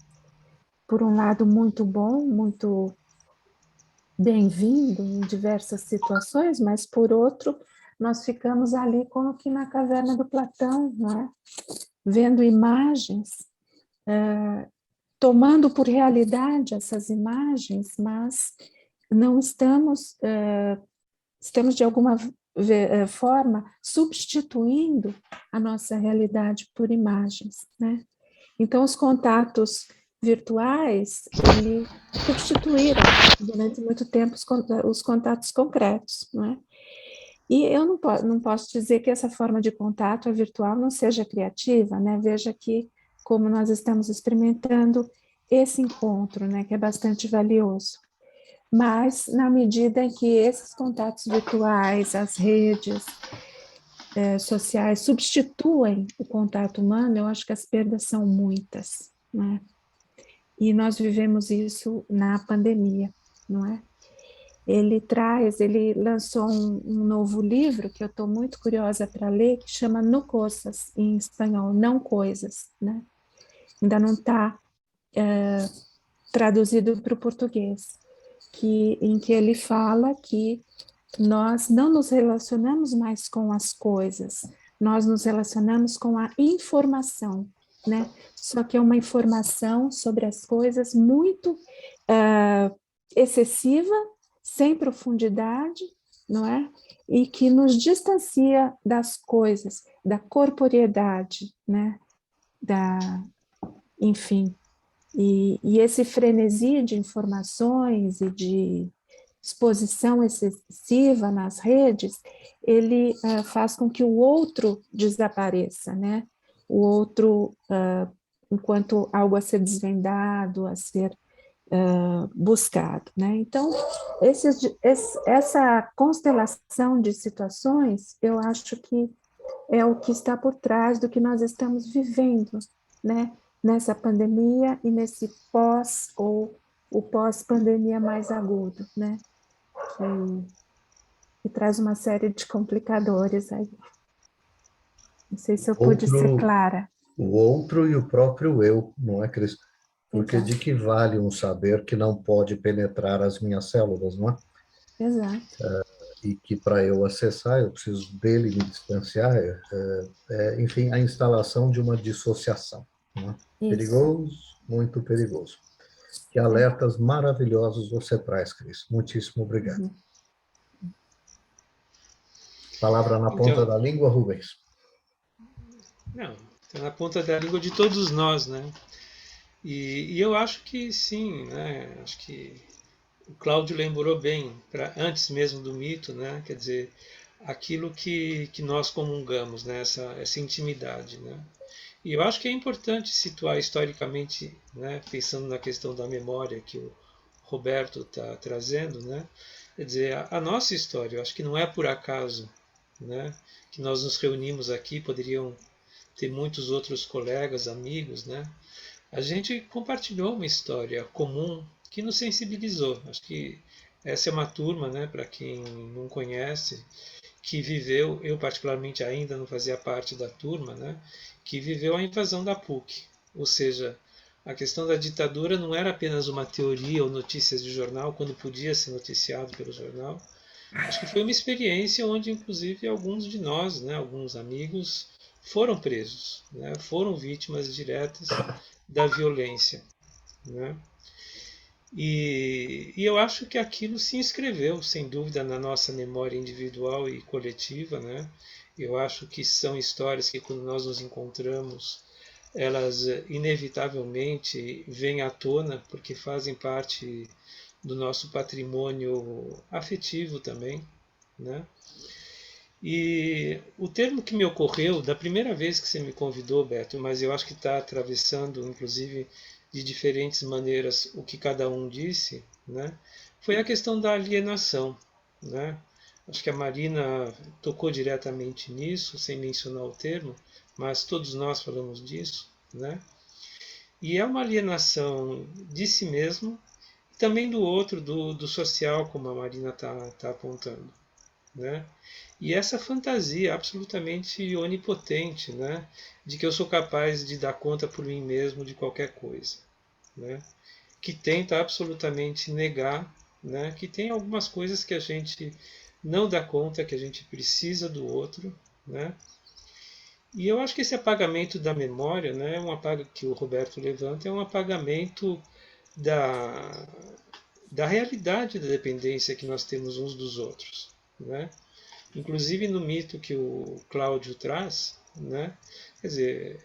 por um lado muito bom, muito bem-vindo em diversas situações, mas por outro, nós ficamos ali como que na caverna do Platão, não é? Vendo imagens, tomando por realidade essas imagens, mas não estamos de alguma forma substituindo a nossa realidade por imagens, né? Então, os contatos virtuais, eles substituíram durante muito tempo os contatos concretos, não é? E eu não posso dizer que essa forma de contato virtual não seja criativa, né? Veja que como nós estamos experimentando esse encontro, né, que é bastante valioso. Mas, na medida em que esses contatos virtuais, as redes sociais substituem o contato humano, eu acho que as perdas são muitas, né? E nós vivemos isso na pandemia, não é? Ele lançou um novo livro que eu estou muito curiosa para ler, que chama No Cosas, em espanhol, Não Coisas, né? Ainda não está traduzido para o português, em que ele fala que nós não nos relacionamos mais com as coisas, nós nos relacionamos com a informação, né? Só que é uma informação sobre as coisas muito excessiva, sem profundidade, não é? E que nos distancia das coisas, da corporeidade, né? enfim, e esse frenesi de informações e de exposição excessiva nas redes, ele faz com que o outro desapareça, né? O outro, enquanto algo a ser desvendado, a ser buscado, né? Então, essa constelação de situações, eu acho que é o que está por trás do que nós estamos vivendo, né? Nessa pandemia e nesse pós ou o pós-pandemia mais agudo, né? Que traz uma série de complicadores aí. Não sei se eu pude ser clara. O outro e o próprio eu, não é, Cris? Porque Exato. de que vale um saber que não pode penetrar as minhas células, não é? Exato. E que para eu acessar, eu preciso dele me distanciar, enfim, a instalação de uma dissociação. Não é? Isso. Perigoso, muito perigoso. Que alertas maravilhosos você traz, Cris. Muitíssimo obrigado. Uhum. Palavra na ponta Então, da língua, Rubens. não, está na ponta da língua de todos nós, né? E eu acho que sim, né? Acho que o Cláudio lembrou bem, antes mesmo do mito, né? Quer dizer, aquilo que nós comungamos, né? Essa intimidade, né? E eu acho que é importante situar historicamente, né? Pensando na questão da memória que o Roberto está trazendo, né? Quer dizer, a nossa história, eu acho que não é por acaso, né? Que nós nos reunimos aqui, poderiam ter muitos outros colegas, amigos, né? A gente compartilhou uma história comum que nos sensibilizou. Acho que essa é uma turma, né, para quem não conhece, que viveu, eu particularmente ainda não fazia parte da turma, né, que viveu a invasão da PUC. Ou seja, a questão da ditadura não era apenas uma teoria ou notícias de jornal, quando podia ser noticiado pelo jornal. Acho que foi uma experiência onde, inclusive, alguns de nós, né, alguns amigos, foram presos, né, foram vítimas diretas da violência, né? E eu acho que aquilo se inscreveu, sem dúvida, na nossa memória individual e coletiva, né? Eu acho que são histórias que, quando nós nos encontramos, elas inevitavelmente vêm à tona, porque fazem parte do nosso patrimônio afetivo também, né? E o termo que me ocorreu da primeira vez que você me convidou, Beto, mas eu acho que está atravessando, inclusive, de diferentes maneiras o que cada um disse, né? Foi a questão da alienação, né? Acho que a Marina tocou diretamente nisso, sem mencionar o termo, mas todos nós falamos disso, né? E é uma alienação de si mesmo e também do outro, do social, como a Marina tá apontando, né? E essa fantasia absolutamente onipotente, né, de que eu sou capaz de dar conta por mim mesmo de qualquer coisa, né, que tenta absolutamente negar, né, que tem algumas coisas que a gente não dá conta, que a gente precisa do outro, né. E eu acho que esse apagamento da memória, né, que o Roberto levanta, é um apagamento da realidade da dependência que nós temos uns dos outros, né? Inclusive no mito que o Cláudio traz, né? Quer dizer,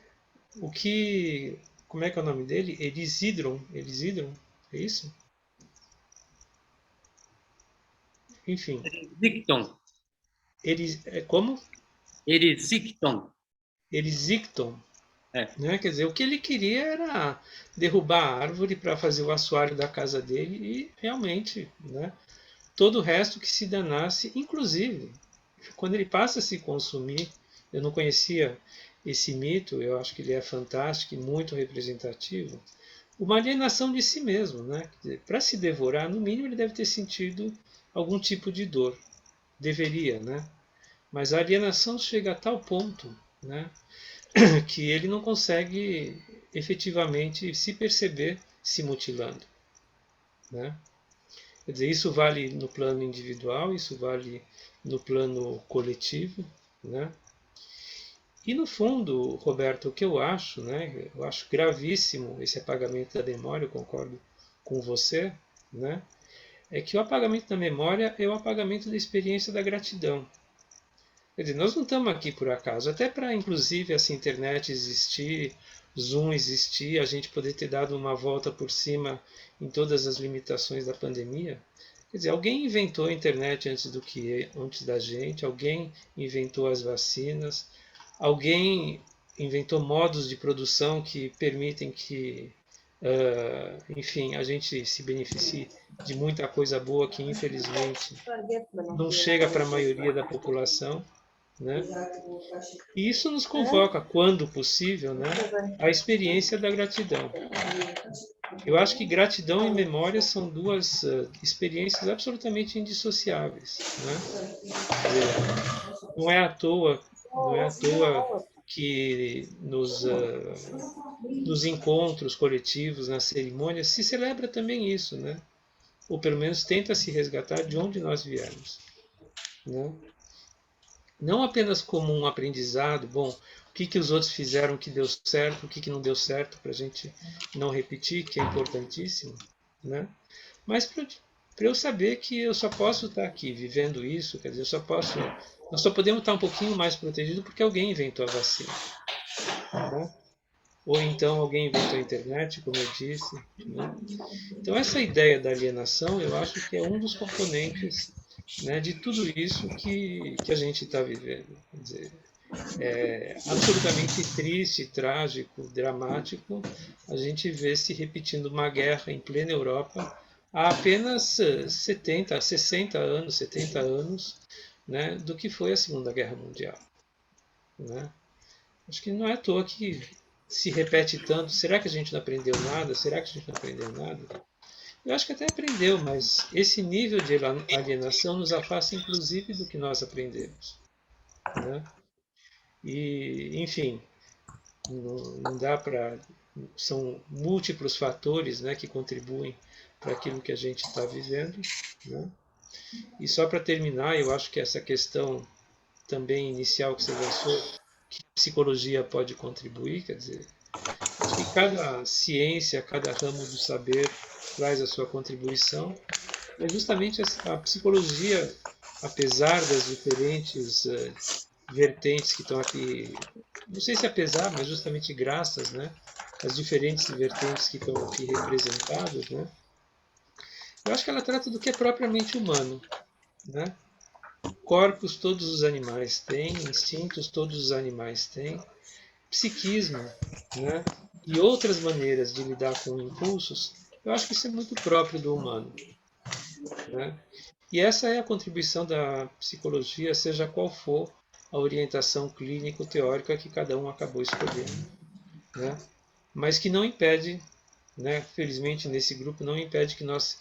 como é que é o nome dele? Elisidron, é isso? Enfim. Erisicton. Como? Erisicton. Erisicton. Né? Quer dizer, o que ele queria era derrubar a árvore para fazer o assoalho da casa dele e realmente, né? Todo o resto que se danasse, inclusive, quando ele passa a se consumir, eu não conhecia esse mito, eu acho que ele é fantástico e muito representativo, uma alienação de si mesmo, né? Para se devorar, no mínimo ele deve ter sentido algum tipo de dor, deveria, né? Mas a alienação chega a tal ponto, né, que ele não consegue efetivamente se perceber se mutilando, né? Quer dizer, isso vale no plano individual, isso vale no plano coletivo, né? E no fundo, Roberto, o que eu acho, né? Eu acho gravíssimo esse apagamento da memória, eu concordo com você, né? É que o apagamento da memória é o apagamento da experiência da gratidão. Quer dizer, nós não estamos aqui por acaso, até para, inclusive, essa internet existir, Zoom existir, a gente poder ter dado uma volta por cima em todas as limitações da pandemia. Quer dizer, alguém inventou a internet antes da gente, alguém inventou as vacinas, alguém inventou modos de produção que permitem que, enfim, a gente se beneficie de muita coisa boa que, infelizmente, não chega para a maioria da população, né? E isso nos convoca, quando possível, né, a experiência da gratidão. Eu acho que gratidão e memória são duas experiências absolutamente indissociáveis, né? Quer dizer, não é à toa que nos encontros coletivos, nas cerimônias, se celebra também isso, né? Ou pelo menos tenta se resgatar de onde nós viemos, né? Não apenas como um aprendizado, bom, o que os outros fizeram que deu certo, o que não deu certo, para a gente não repetir, que é importantíssimo, né? Mas para eu saber que eu só posso estar aqui vivendo isso, quer dizer, nós só podemos estar um pouquinho mais protegidos porque alguém inventou a vacina, né? Ou então alguém inventou a internet, como eu disse, né? Então essa ideia da alienação, eu acho que é um dos componentes, né, de tudo isso que a gente está vivendo. Quer dizer, é absolutamente triste, trágico, dramático a gente ver se repetindo uma guerra em plena Europa há apenas 70, 60 anos, 70 anos, né, do que foi a Segunda Guerra Mundial, né? Acho que não é à toa que se repete tanto. Será que a gente não aprendeu nada? Será que a gente não aprendeu nada? Eu acho que até aprendeu, mas esse nível de alienação nos afasta, inclusive, do que nós aprendemos, né? E, enfim, não dá para... São múltiplos fatores, né, que contribuem para aquilo que a gente está vivendo, né? E só para terminar, eu acho que essa questão também inicial que você lançou, que a psicologia pode contribuir, quer dizer, acho que cada ciência, cada ramo do saber traz a sua contribuição. É justamente a psicologia, apesar das diferentes vertentes que estão aqui, não sei se apesar, mas justamente graças, né, às diferentes vertentes que estão aqui representadas, né, eu acho que ela trata do que é propriamente humano, né? Corpos todos os animais têm, instintos todos os animais têm, psiquismo, né, e outras maneiras de lidar com impulsos, eu acho que isso é muito próprio do humano, né? E essa é a contribuição da psicologia, seja qual for a orientação clínico-teórica que cada um acabou escolhendo, né? Mas que não impede, né, felizmente nesse grupo, não impede que nós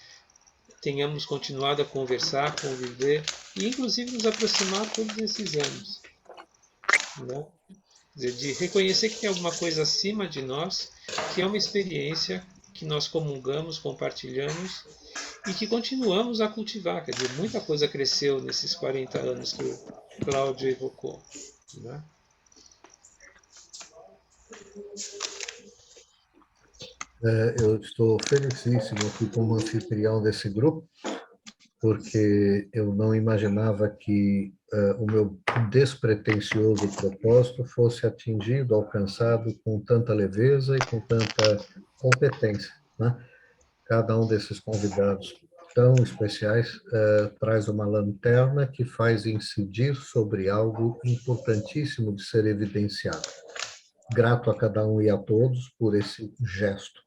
tenhamos continuado a conversar, conviver e inclusive nos aproximar todos esses anos, né? Quer dizer, de reconhecer que tem alguma coisa acima de nós, que é uma experiência que nós comungamos, compartilhamos e que continuamos a cultivar. Quer dizer, muita coisa cresceu nesses 40 anos que o Cláudio evocou, né? Eu estou felicíssimo aqui como anfitrião desse grupo, porque eu não imaginava que o meu despretensioso propósito fosse atingido, alcançado com tanta leveza e com tanta competência, né? Cada um desses convidados tão especiais traz uma lanterna que faz incidir sobre algo importantíssimo de ser evidenciado. Grato a cada um e a todos por esse gesto.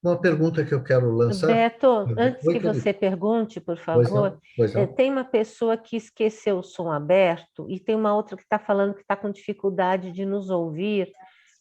Uma pergunta que eu quero lançar... Beto, antes Oi, que você pergunte, por Pois favor, não, pois não. tem uma pessoa que esqueceu o som aberto e tem uma outra que está falando que está com dificuldade de nos ouvir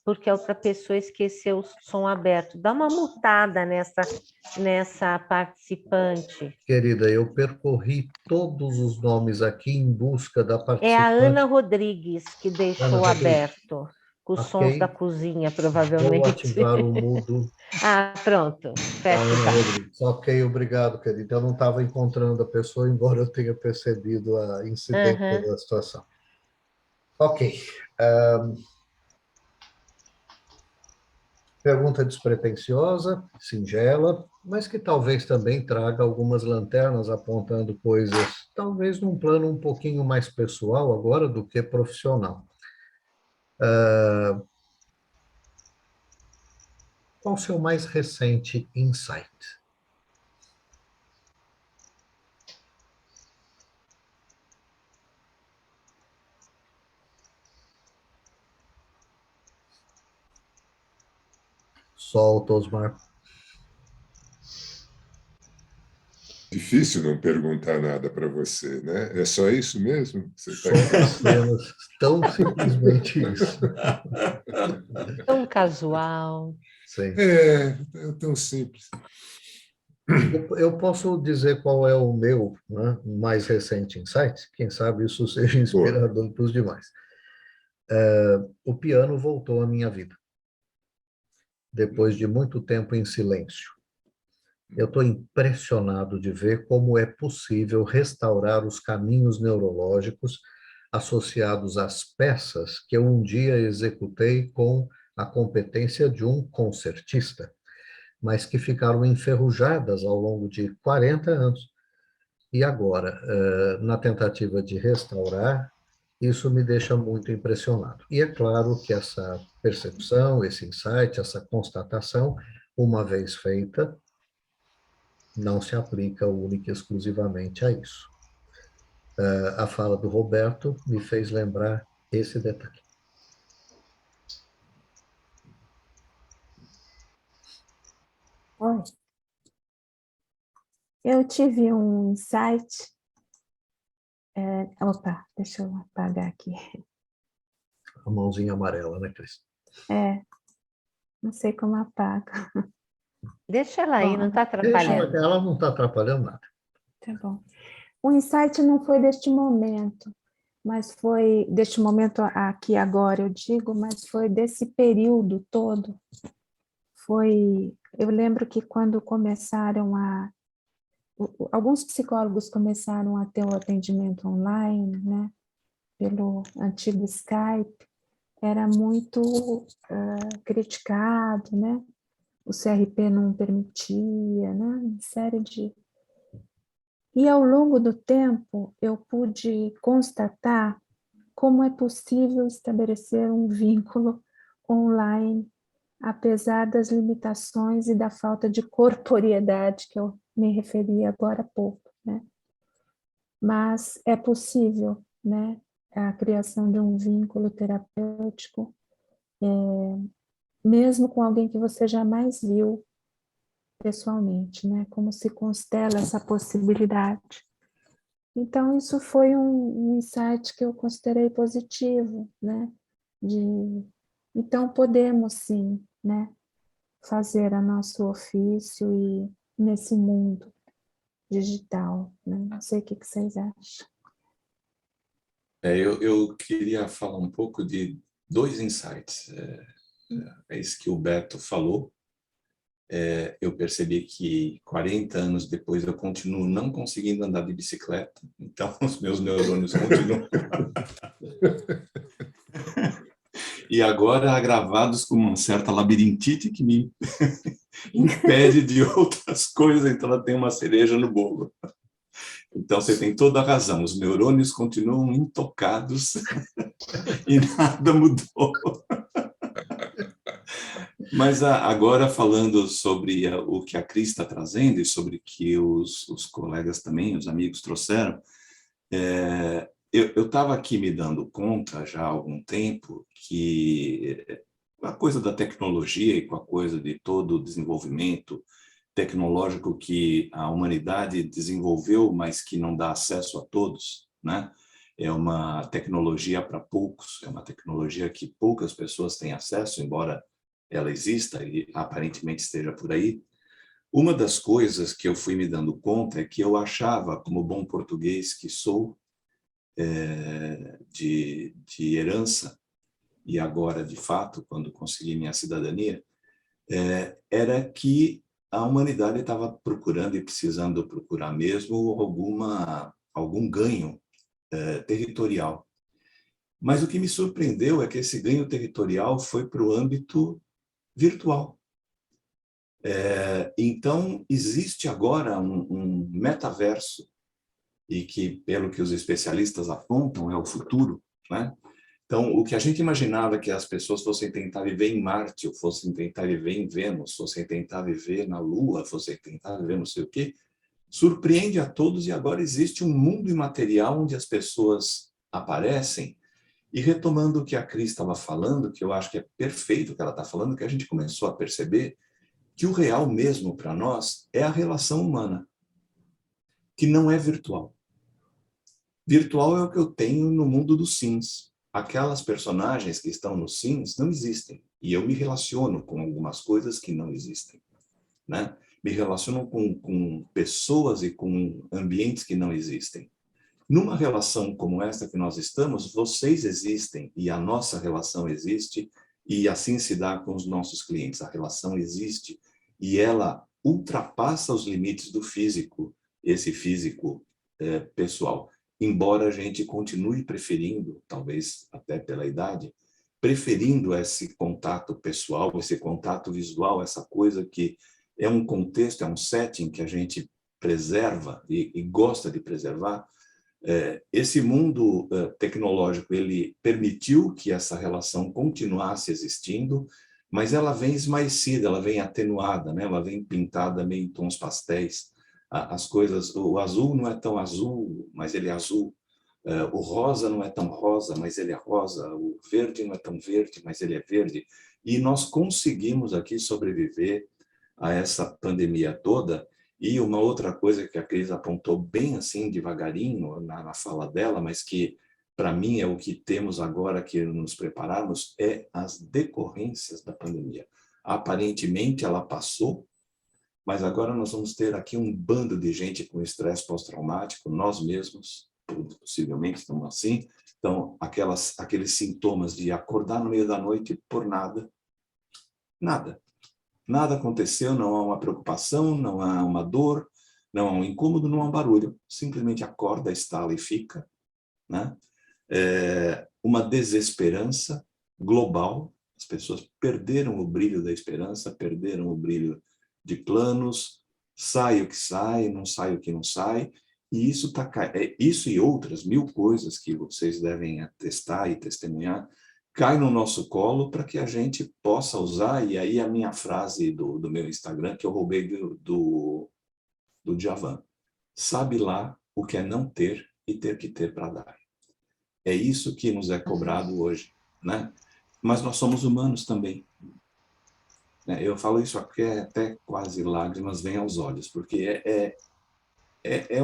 porque a outra pessoa esqueceu o som aberto. Dá uma mutada nessa participante. Querida, eu percorri todos os nomes aqui em busca da participante. É a Ana Rodrigues que deixou aberto, com os sons da cozinha, provavelmente. Vou ativar o mudo. Ah, pronto. Ana Rodrigues. Ok, obrigado, querida. Eu não estava encontrando a pessoa, embora eu tenha percebido a incidência da situação. Ok. Pergunta despretensiosa, singela, mas que talvez também traga algumas lanternas apontando coisas, talvez num plano um pouquinho mais pessoal agora do que profissional. Qual o seu mais recente insight? Solta, Osmar. Difícil não perguntar nada para você, né? É só isso mesmo? Você Só apenas, tão simplesmente isso. Tão casual. Sim. É tão simples. Eu posso dizer qual é o meu, né, mais recente insight? Quem sabe isso seja inspirador para os demais. O piano voltou à minha vida, depois de muito tempo em silêncio. Eu estou impressionado de ver como é possível restaurar os caminhos neurológicos associados às peças que eu um dia executei com a competência de um concertista, mas que ficaram enferrujadas ao longo de 40 anos. E agora, na tentativa de restaurar, isso me deixa muito impressionado. E é claro que essa percepção, esse insight, essa constatação, uma vez feita, não se aplica única e exclusivamente a isso. A fala do Roberto me fez lembrar esse detalhe. Oi. Eu tive um insight. Opa, deixa eu apagar aqui. A mãozinha amarela, né, Cris? Não sei como apaga. Deixa ela aí, não está atrapalhando. Ela não está atrapalhando nada. Tá bom. O insight não foi deste momento, mas foi deste momento aqui agora, eu digo, mas foi desse período todo. Eu lembro que quando alguns psicólogos começaram a ter o atendimento online, né, pelo antigo Skype, era muito criticado, né? O CRP não permitia, né? Uma série de... E ao longo do tempo, eu pude constatar como é possível estabelecer um vínculo online, apesar das limitações e da falta de corporeidade que eu me referi agora há pouco, né? Mas é possível, né? A criação de um vínculo terapêutico, mesmo com alguém que você jamais viu pessoalmente, né? Como se constela essa possibilidade. Então, isso foi um insight que eu considerei positivo, né? Então, podemos sim, né? Fazer o nosso ofício e nesse mundo digital, né? Não sei o que vocês acham. Eu queria falar um pouco de dois insights. É isso que o Beto falou. Eu percebi que 40 anos depois eu continuo não conseguindo andar de bicicleta, então os meus neurônios continuam. E agora agravados com uma certa labirintite que me impede de outras coisas, então ela tem uma cereja no bolo. Então você tem toda a razão, os neurônios continuam intocados e nada mudou. Mas agora falando sobre o que a Cris está trazendo e sobre que os colegas também, os amigos trouxeram, eu estava aqui me dando conta já há algum tempo que a coisa da tecnologia e com a coisa de todo o desenvolvimento tecnológico que a humanidade desenvolveu, mas que não dá acesso a todos, né? É uma tecnologia para poucos, é uma tecnologia que poucas pessoas têm acesso, embora ela exista e aparentemente esteja por aí. Uma das coisas que eu fui me dando conta é que eu achava, como bom português que sou, de herança, e agora, de fato, quando consegui minha cidadania, era que a humanidade estava procurando e precisando procurar mesmo algum ganho territorial. Mas o que me surpreendeu é que esse ganho territorial foi para o âmbito virtual. Então, existe agora um metaverso, e que, pelo que os especialistas apontam, é o futuro, né? Então, o que a gente imaginava que as pessoas fossem tentar viver em Marte, ou fossem tentar viver em Vênus, fossem tentar viver na Lua, fossem tentar viver não sei o quê, surpreende a todos, e agora existe um mundo imaterial onde as pessoas aparecem. E retomando o que a Cris estava falando, que eu acho que é perfeito o que ela está falando, que a gente começou a perceber que o real mesmo para nós é a relação humana, que não é virtual. Virtual é o que eu tenho no mundo dos Sims. Aquelas personagens que estão nos Sims não existem. E eu me relaciono com algumas coisas que não existem, né? Me relaciono com pessoas e com ambientes que não existem. Numa relação como esta que nós estamos, vocês existem e a nossa relação existe, e assim se dá com os nossos clientes. A relação existe e ela ultrapassa os limites do físico, esse físico pessoal. Embora a gente continue preferindo, talvez até pela idade, preferindo esse contato pessoal, esse contato visual, essa coisa que é um contexto, é um setting que a gente preserva e gosta de preservar. Esse mundo tecnológico, ele permitiu que essa relação continuasse existindo, mas ela vem esmaecida, ela vem atenuada, né? Ela vem pintada meio em tons pastéis. As coisas, o azul não é tão azul, mas ele é azul. O rosa não é tão rosa, mas ele é rosa. O verde não é tão verde, mas ele é verde. E nós conseguimos aqui sobreviver a essa pandemia toda. E uma outra coisa que a Cris apontou bem assim, devagarinho, na fala dela, mas que, para mim, é o que temos agora que nos prepararmos, é as decorrências da pandemia. Aparentemente, ela passou, mas agora nós vamos ter aqui um bando de gente com estresse pós-traumático, nós mesmos, possivelmente estamos assim. Então, aqueles sintomas de acordar no meio da noite por nada. Nada aconteceu, não há uma preocupação, não há uma dor, não há um incômodo, não há um barulho. Simplesmente acorda, estala e fica, né? Uma desesperança global. As pessoas perderam o brilho da esperança, perderam o brilho de planos, sai o que sai, não sai o que não sai, e isso e outras 1000 coisas que vocês devem atestar e testemunhar, cai no nosso colo para que a gente possa usar. E aí a minha frase do meu Instagram, que eu roubei do Djavan: sabe lá o que é não ter e ter que ter para dar. É isso que nos é cobrado hoje, né? Mas nós somos humanos também. Eu falo isso aqui, até quase lágrimas vêm aos olhos, porque é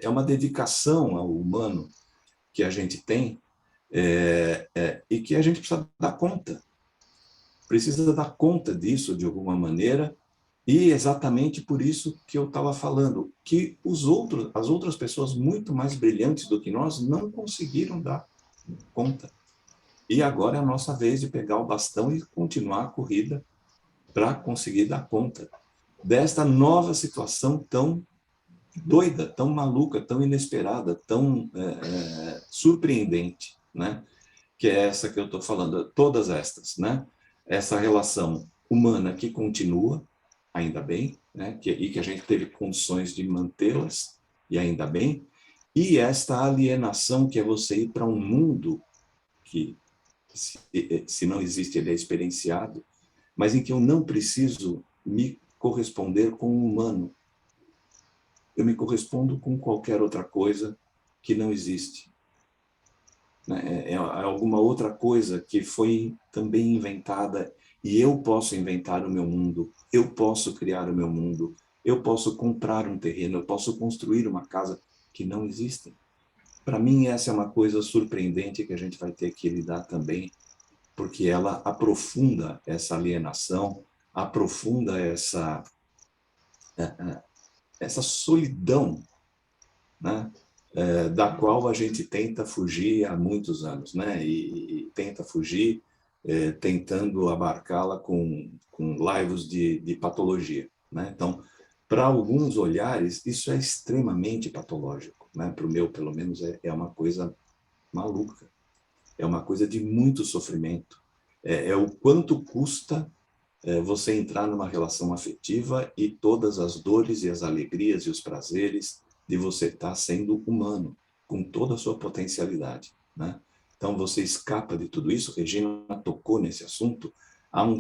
uma dedicação ao humano que a gente tem, e que a gente precisa dar conta. Precisa dar conta disso de alguma maneira, e exatamente por isso que eu estava falando, que as outras pessoas muito mais brilhantes do que nós não conseguiram dar conta. E agora é a nossa vez de pegar o bastão e continuar a corrida para conseguir dar conta desta nova situação tão doida, tão maluca, tão inesperada, tão surpreendente, né? Que é essa que eu estou falando, todas estas, né? Essa relação humana que continua, ainda bem, né? E que a gente teve condições de mantê-las, e ainda bem, e esta alienação que é você ir para um mundo que, se não existe, ele é experienciado, mas em que eu não preciso me corresponder com o humano. Eu me correspondo com qualquer outra coisa que não existe. É alguma outra coisa que foi também inventada, e eu posso inventar o meu mundo, eu posso criar o meu mundo, eu posso comprar um terreno, eu posso construir uma casa que não existe. Para mim, essa é uma coisa surpreendente que a gente vai ter que lidar também, porque ela aprofunda essa alienação, aprofunda essa solidão, né? Da qual a gente tenta fugir há muitos anos, né? E tenta fugir tentando abarcá-la com laivos de patologia, né? Então, para alguns olhares, isso é extremamente patológico, né? Para o meu, pelo menos, é uma coisa maluca, é uma coisa de muito sofrimento, é o quanto custa você entrar numa relação afetiva e todas as dores e as alegrias e os prazeres de você estar sendo humano, com toda a sua potencialidade, né? Então, você escapa de tudo isso. Regina tocou nesse assunto. Há um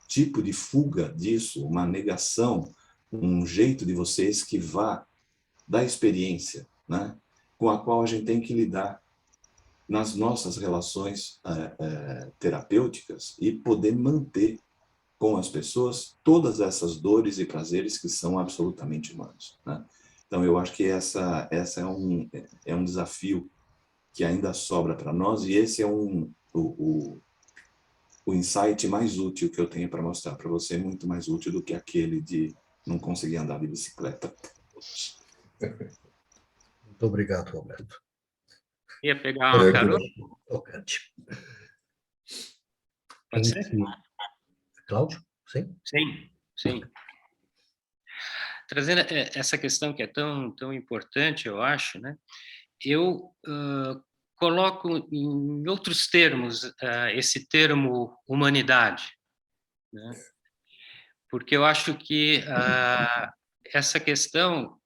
tipo de fuga disso, uma negação, um jeito de você esquivar da experiência, né, com a qual a gente tem que lidar nas nossas relações terapêuticas e poder manter com as pessoas todas essas dores e prazeres que são absolutamente humanos, né? Então, eu acho que essa é um desafio que ainda sobra para nós, e esse é o insight mais útil que eu tenho para mostrar para você, muito mais útil do que aquele de não conseguir andar de bicicleta. Muito obrigado, Roberto. Ia pegar uma carona? Tocante. Pode ser? Cláudio? Sim? Sim, sim. Trazendo essa questão que é tão importante, eu acho, né? Eu coloco em outros termos esse termo humanidade, né? Porque eu acho que essa questão,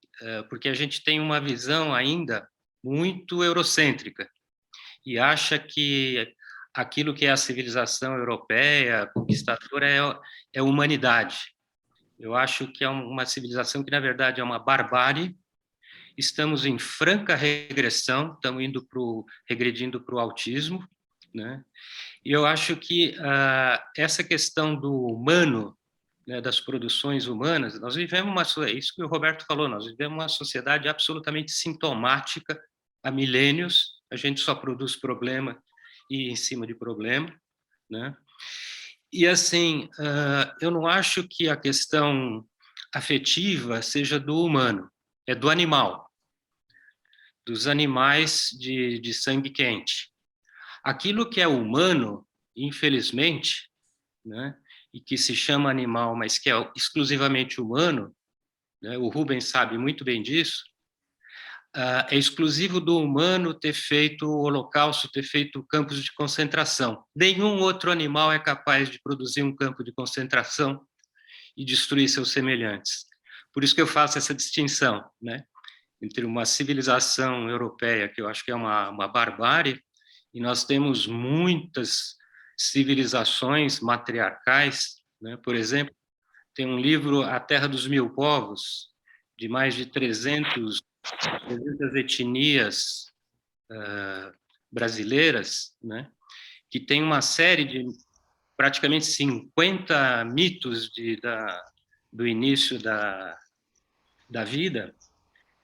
porque a gente tem uma visão ainda muito eurocêntrica e acha que aquilo que é a civilização europeia, conquistadora, é humanidade. Eu acho que é uma civilização que, na verdade, é uma barbárie. Estamos em franca regressão, estamos regredindo para o autismo, né? E eu acho que essa questão do humano, né, das produções humanas, nós vivemos isso que o Roberto falou, nós vivemos uma sociedade absolutamente sintomática há milênios, a gente só produz problema e em cima de problema, né? E assim, eu não acho que a questão afetiva seja do humano, é do animal, dos animais de sangue quente. Aquilo que é humano, infelizmente, né, e que se chama animal, mas que é exclusivamente humano, né, o Rubens sabe muito bem disso, é exclusivo do humano ter feito o Holocausto, ter feito campos de concentração. Nenhum outro animal é capaz de produzir um campo de concentração e destruir seus semelhantes. Por isso que eu faço essa distinção, né, entre uma civilização europeia, que eu acho que é uma barbárie, e nós temos muitas civilizações matriarcais, né? Por exemplo, tem um livro, A Terra dos Mil Povos, de mais de 300 etnias brasileiras, né? Que tem uma série de praticamente 50 mitos do início da vida.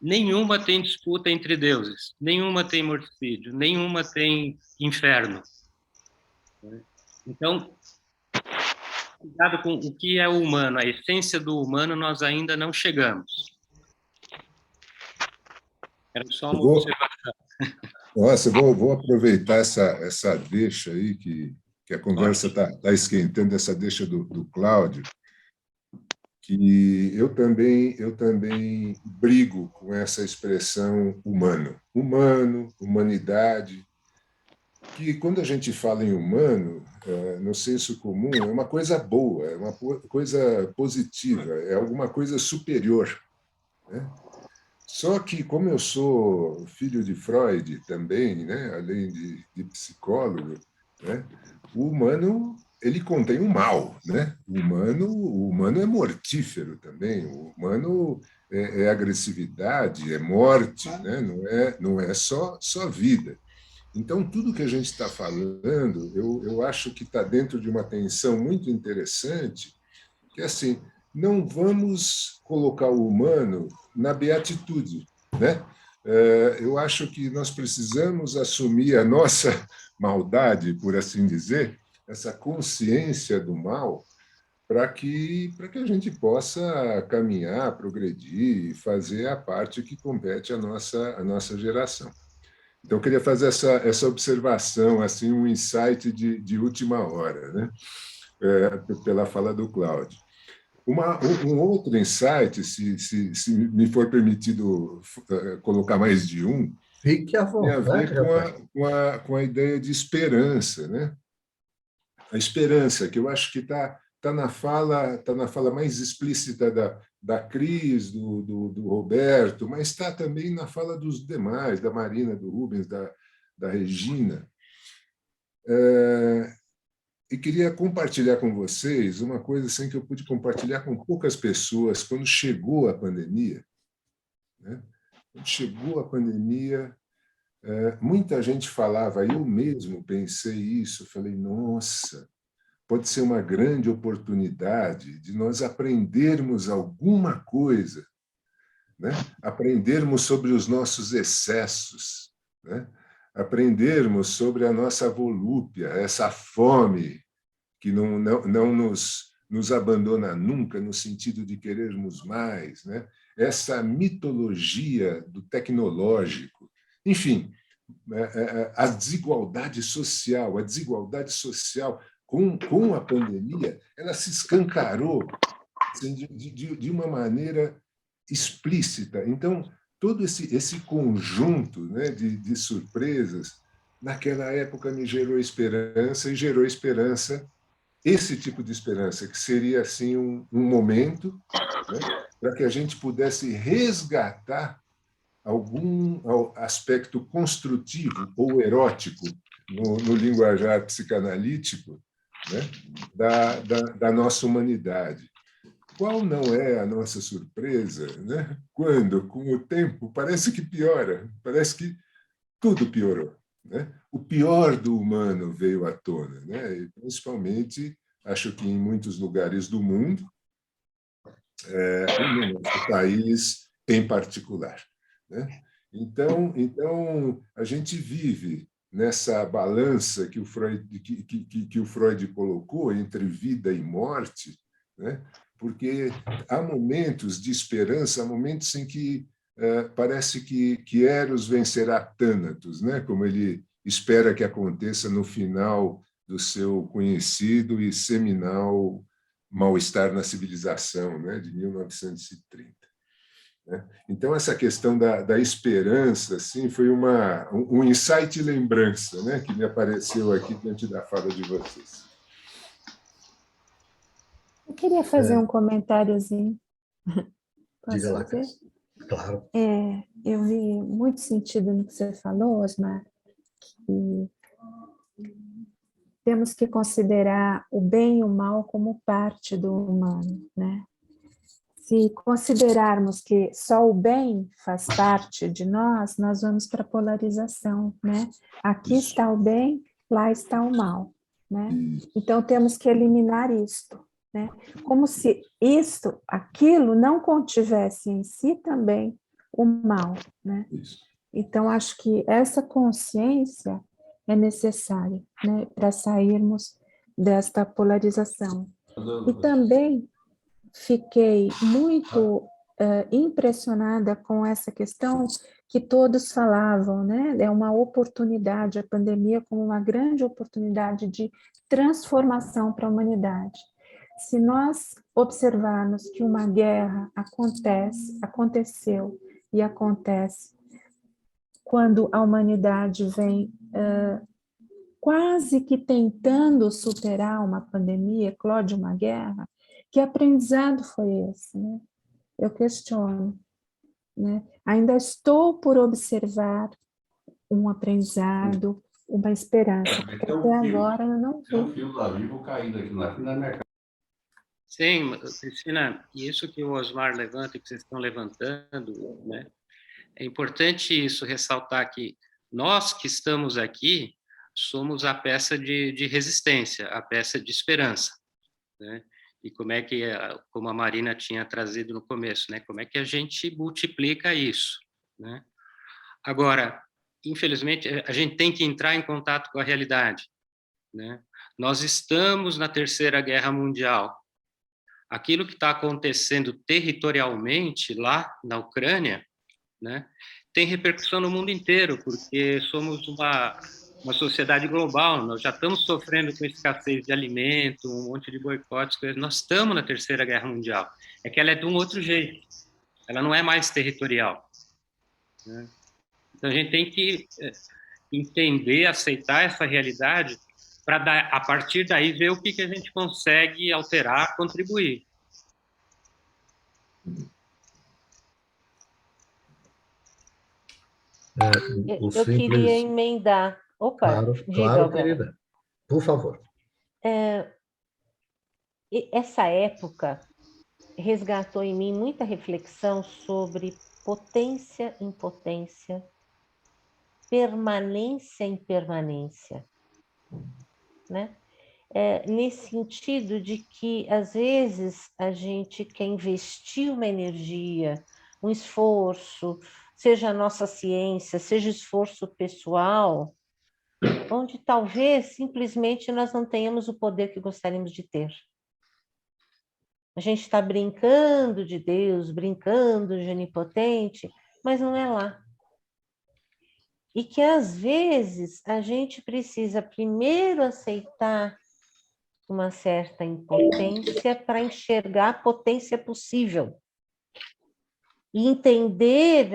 Nenhuma tem disputa entre deuses, nenhuma tem morticídio, nenhuma tem inferno. Então, cuidado com o que é o humano, a essência do humano nós ainda não chegamos. Era só uma observação. Nossa, vou aproveitar essa deixa aí, que a conversa está esquentando, essa deixa do Cláudio, que eu também brigo com essa expressão humano, humanidade, que quando a gente fala em humano, no senso comum, é uma coisa boa, é uma coisa positiva, é alguma coisa superior, né? Só que, como eu sou filho de Freud também, né, além de psicólogo, né, o humano ele contém o mal, né? O humano é mortífero também. O humano é agressividade, é morte, né? Não é só vida. Então, tudo que a gente está falando, eu acho que está dentro de uma tensão muito interessante, que é assim, não vamos colocar o humano na beatitude, né? Eu acho que nós precisamos assumir a nossa maldade, por assim dizer, essa consciência do mal, para que a gente possa caminhar, progredir e fazer a parte que compete à nossa geração. Então, eu queria fazer essa observação, assim, um insight de última hora, né? Pela fala do Cláudio. Um outro insight, se me for permitido colocar mais de um, Fique à vontade, tem a ver com a ideia de esperança, né? A esperança, que eu acho que está na fala mais explícita da Cris, do Roberto, mas está também na fala dos demais, da Marina, do Rubens, da Regina, e queria compartilhar com vocês uma coisa assim, que eu pude compartilhar com poucas pessoas quando chegou a pandemia. Né? Quando chegou a pandemia, muita gente falava, eu mesmo pensei isso, falei, nossa, pode ser uma grande oportunidade de nós aprendermos alguma coisa, né? Aprendermos sobre os nossos excessos, né? Aprendermos sobre a nossa volúpia, essa fome que não nos abandona nunca, no sentido de querermos mais, né? Essa mitologia do tecnológico. Enfim, a desigualdade social com a pandemia, ela se escancarou assim, de uma maneira explícita. Então, todo esse conjunto, né, de surpresas, naquela época me gerou esperança, e gerou esperança, esse tipo de esperança, que seria assim um momento, né, para que a gente pudesse resgatar algum aspecto construtivo ou erótico no linguajar psicanalítico, né, da nossa humanidade. Qual não é a nossa surpresa, né, quando, com o tempo, parece que piora, parece que tudo piorou, né? O pior do humano veio à tona, né? E principalmente, acho que em muitos lugares do mundo, e no nosso país em particular, né? Então, a gente vive nessa balança que o Freud colocou entre vida e morte, né? Porque há momentos de esperança, há momentos em que parece que Eros vencerá Thanatos, né? Como ele espera que aconteça no final do seu conhecido e seminal Mal-Estar na Civilização, né? De 1930. Né? Então, essa questão da esperança assim, foi um insight e lembrança, né? Que me apareceu aqui diante da fala de vocês. Eu queria fazer um comentáriozinho. Posso Diga lá, fazer? Claro. Eu vi muito sentido no que você falou, Osmar, que temos que considerar o bem e o mal como parte do humano, né? Se considerarmos que só o bem faz parte de nós, nós vamos para a polarização, né? Aqui está o bem, lá está o mal, né? Então temos que eliminar isto, né? Como se aquilo não contivesse em si também o mal, né? Então acho que essa consciência é necessária, né, para sairmos desta polarização. E também fiquei muito impressionada com essa questão que todos falavam, né? É uma oportunidade, a pandemia como uma grande oportunidade de transformação para a humanidade. Se nós observarmos que uma guerra aconteceu e acontece quando a humanidade vem quase que tentando superar uma pandemia, eclode uma guerra, que aprendizado foi esse, né? Eu questiono, né? Ainda estou por observar um aprendizado, uma esperança, porque até agora eu não vi. Tem um fio da Vivo caindo aqui na minha casa. Sim, Cristina, isso que o Osmar levanta, que vocês estão levantando, né? É importante isso, ressaltar que nós que estamos aqui somos a peça de resistência, a peça de esperança, né? E como a Marina tinha trazido no começo, né? Como é que a gente multiplica isso, né? Agora, infelizmente, a gente tem que entrar em contato com a realidade, né? Nós estamos na Terceira Guerra Mundial. Aquilo que está acontecendo territorialmente lá na Ucrânia, né, tem repercussão no mundo inteiro, porque somos uma sociedade global, nós já estamos sofrendo com escassez de alimento, um monte de boicotes, nós estamos na Terceira Guerra Mundial. É que ela é de um outro jeito, ela não é mais territorial, né? Então a gente tem que entender, aceitar essa realidade, para a partir daí ver o que a gente consegue alterar, contribuir. O Eu queria simples... emendar. Opa, Claro, diga, claro, Alberto. querida. Por favor. Essa época resgatou em mim muita reflexão sobre potência, impotência, permanência, impermanência, né? Nesse sentido de que, às vezes, a gente quer investir uma energia, um esforço, seja a nossa ciência, seja esforço pessoal, onde talvez simplesmente nós não tenhamos o poder que gostaríamos de ter. A gente está brincando de Deus, brincando de onipotente, mas não é lá. E que, às vezes, a gente precisa primeiro aceitar uma certa impotência para enxergar a potência possível. E entender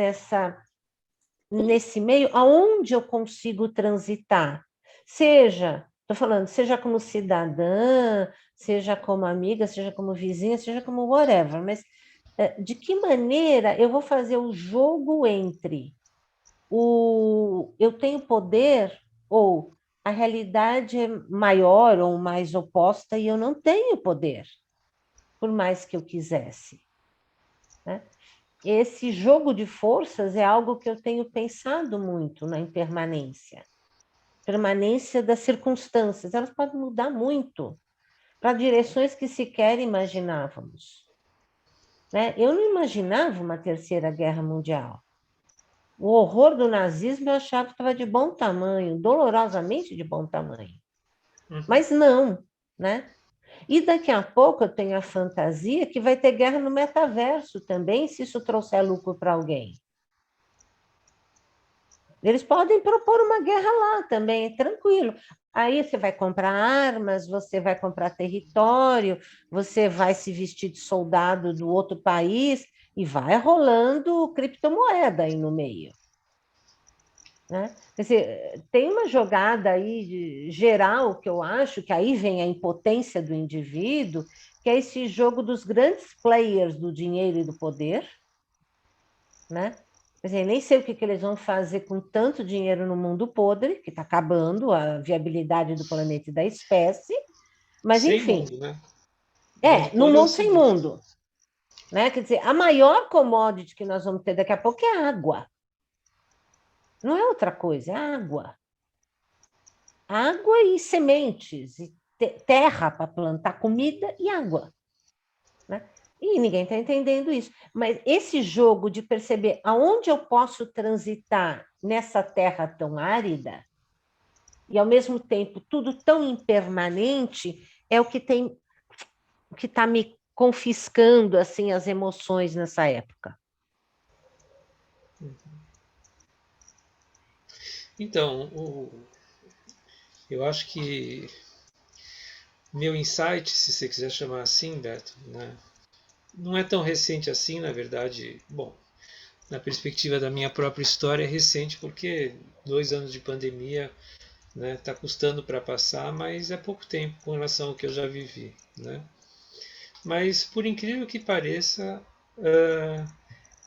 nesse meio, aonde eu consigo transitar. Estou falando, seja como cidadã, seja como amiga, seja como vizinha, seja como whatever, mas de que maneira eu vou fazer o jogo entre eu tenho poder ou a realidade é maior ou mais oposta e eu não tenho poder, por mais que eu quisesse, né? Esse jogo de forças é algo que eu tenho pensado muito na impermanência. Permanência das circunstâncias, elas podem mudar muito para direções que sequer imaginávamos, né? Eu não imaginava uma terceira guerra mundial. O horror do nazismo eu achava que estava de bom tamanho, dolorosamente de bom tamanho. Mas não, né? E daqui a pouco eu tenho a fantasia que vai ter guerra no metaverso também, se isso trouxer lucro para alguém. Eles podem propor uma guerra lá também, tranquilo. Aí você vai comprar armas, você vai comprar território, você vai se vestir de soldado do outro país e vai rolando criptomoeda aí no meio, né? Quer dizer, tem uma jogada aí geral que eu acho que aí vem a impotência do indivíduo, que é esse jogo dos grandes players do dinheiro e do poder, né? Quer dizer, nem sei o que eles vão fazer com tanto dinheiro no mundo podre, que está acabando a viabilidade do planeta e da espécie, mas Sem enfim. mundo, né? No mundo sem mundo, né? Quer dizer, a maior commodity que nós vamos ter daqui a pouco é a água. Não é outra coisa, é água. Água e sementes, e terra para plantar comida e água, né? E ninguém está entendendo isso. Mas esse jogo de perceber aonde eu posso transitar nessa terra tão árida e, ao mesmo tempo, tudo tão impermanente, é o que está me confiscando assim as emoções nessa época. Então, eu acho que meu insight, se você quiser chamar assim, Beto, né, não é tão recente assim, na verdade. Bom, na perspectiva da minha própria história, é recente porque 2 anos de pandemia, né, tá custando para passar, mas é pouco tempo com relação ao que eu já vivi, né? Mas, por incrível que pareça,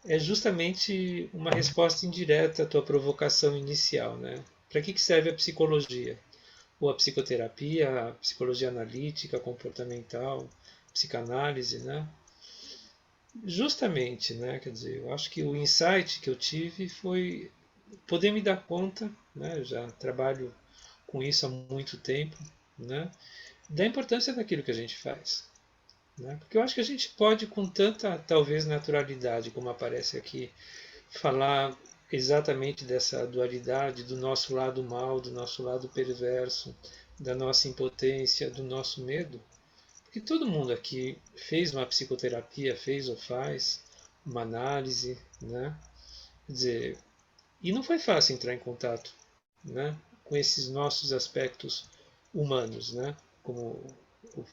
é justamente uma resposta indireta à tua provocação inicial, né? Para que serve a psicologia? Ou a psicoterapia, a psicologia analítica, comportamental, psicanálise, né? Justamente, né? Quer dizer, eu acho que o insight que eu tive foi poder me dar conta, né? Eu já trabalho com isso há muito tempo, né? Da importância daquilo que a gente faz, né? Porque eu acho que a gente pode, com tanta, talvez, naturalidade, como aparece aqui, falar exatamente dessa dualidade do nosso lado mal, do nosso lado perverso, da nossa impotência, do nosso medo, porque todo mundo aqui fez uma psicoterapia, fez ou faz uma análise, né? Quer dizer, e não foi fácil entrar em contato, né, com esses nossos aspectos humanos, né? Como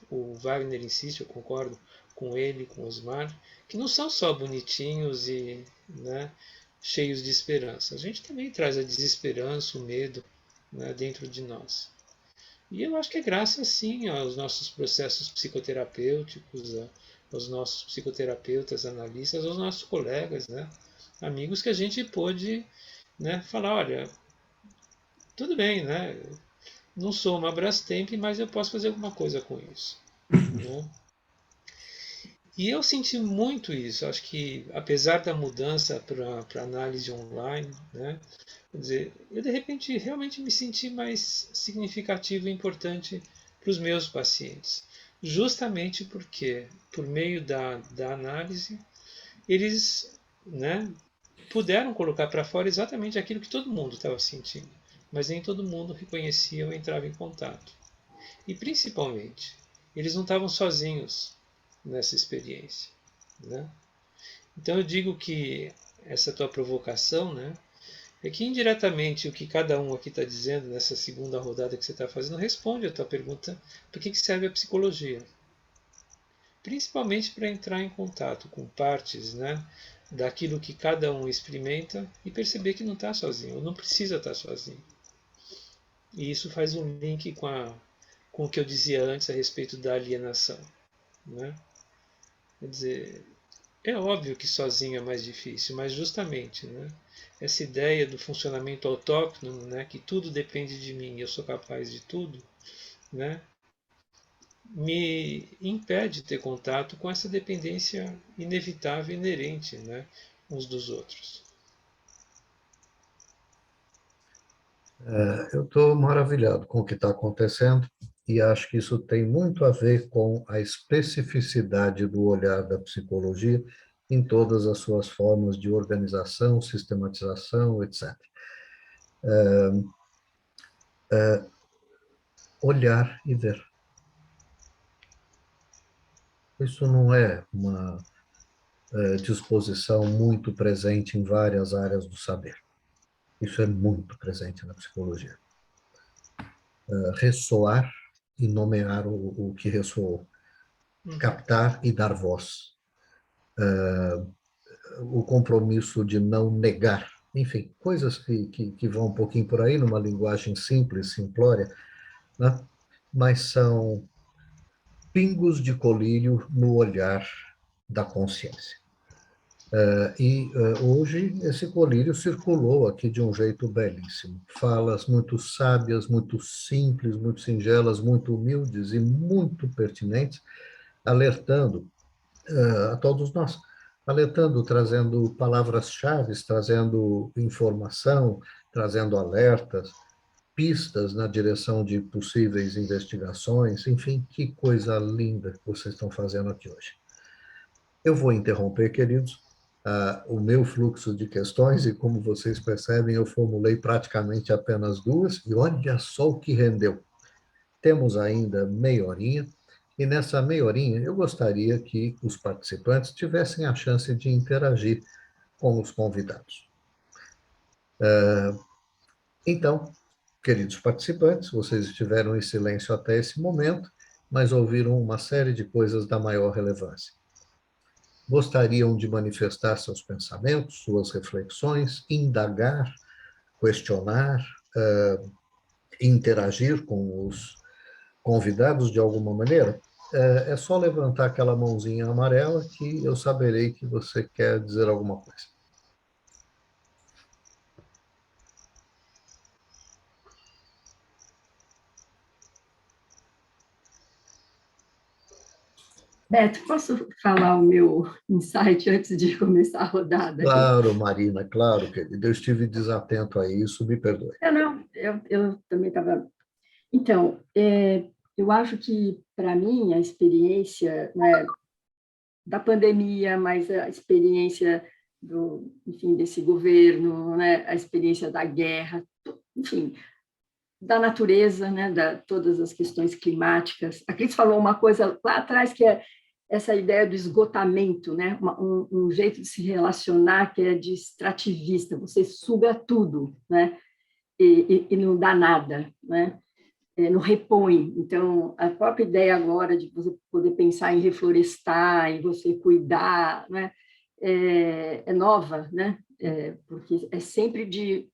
o Wagner insiste, eu concordo com ele, com o Osmar, que não são só bonitinhos e, né, cheios de esperança. A gente também traz a desesperança, o medo, né, dentro de nós. E eu acho que é graças, sim, aos nossos processos psicoterapêuticos, aos nossos psicoterapeutas, analistas, aos nossos colegas, né, amigos, que a gente pôde né? Falar, olha, tudo bem, né? Não sou uma Brastemp, mas eu posso fazer alguma coisa com isso, né? E eu senti muito isso. Acho que, apesar da mudança para análise online, né? Quer dizer, eu de repente realmente me senti mais significativo e importante para os meus pacientes. Justamente porque, por meio da análise, eles, né, puderam colocar para fora exatamente aquilo que todo mundo estava sentindo, mas nem todo mundo reconhecia ou entrava em contato. E principalmente, eles não estavam sozinhos nessa experiência, né? Então eu digo que essa tua provocação, né, é que indiretamente o que cada um aqui está dizendo nessa segunda rodada que você está fazendo responde a tua pergunta: para que serve a psicologia? Principalmente para entrar em contato com partes, né, daquilo que cada um experimenta e perceber que não está sozinho, ou não precisa estar sozinho. E isso faz um link com o que eu dizia antes a respeito da alienação, né? Quer dizer, é óbvio que sozinho é mais difícil, mas justamente, né, essa ideia do funcionamento autóctono, né, que tudo depende de mim e eu sou capaz de tudo, né, me impede de ter contato com essa dependência inevitável e inerente, né, uns dos outros. Eu estou maravilhado com o que está acontecendo e acho que isso tem muito a ver com a especificidade do olhar da psicologia em todas as suas formas de organização, sistematização, etc. Olhar e ver. Isso não é uma disposição muito presente em várias áreas do saber. Isso é muito presente na psicologia. Ressoar e nomear o que ressoou. Captar e dar voz. O compromisso de não negar. Enfim, coisas que vão um pouquinho por aí, numa linguagem simples, simplória, né? Mas são pingos de colírio no olhar da consciência. Hoje esse colírio circulou aqui de um jeito belíssimo. Falas muito sábias, muito simples, muito singelas, muito humildes e muito pertinentes, alertando a todos nós, alertando, trazendo palavras-chave, trazendo informação, trazendo alertas, pistas na direção de possíveis investigações, enfim, que coisa linda que vocês estão fazendo aqui hoje. Eu vou interromper, queridos, o meu fluxo de questões e, como vocês percebem, eu formulei praticamente apenas duas e olha só o que rendeu. Temos ainda meia horinha e nessa meia horinha eu gostaria que os participantes tivessem a chance de interagir com os convidados. Então, queridos participantes, vocês estiveram em silêncio até esse momento, mas ouviram uma série de coisas da maior relevância. Gostariam de manifestar seus pensamentos, suas reflexões, indagar, questionar, interagir com os convidados de alguma maneira? É só levantar aquela mãozinha amarela que eu saberei que você quer dizer alguma coisa. Beto, posso falar o meu insight antes de começar a rodada? Claro, Marina, claro, querida. Eu estive desatento a isso, me perdoe. Eu também estava... Então, eu acho que, para mim, a experiência, né, da pandemia, mas a experiência enfim, desse governo, né, a experiência da guerra, enfim, da natureza, né, todas as questões climáticas. A Cris falou uma coisa lá atrás que é essa ideia do esgotamento, né, um jeito de se relacionar que é de extrativista, você suga tudo, né, e não dá nada, né, não repõe. Então, a própria ideia agora de você poder pensar em reflorestar, em você cuidar, né, é nova, né, porque é sempre de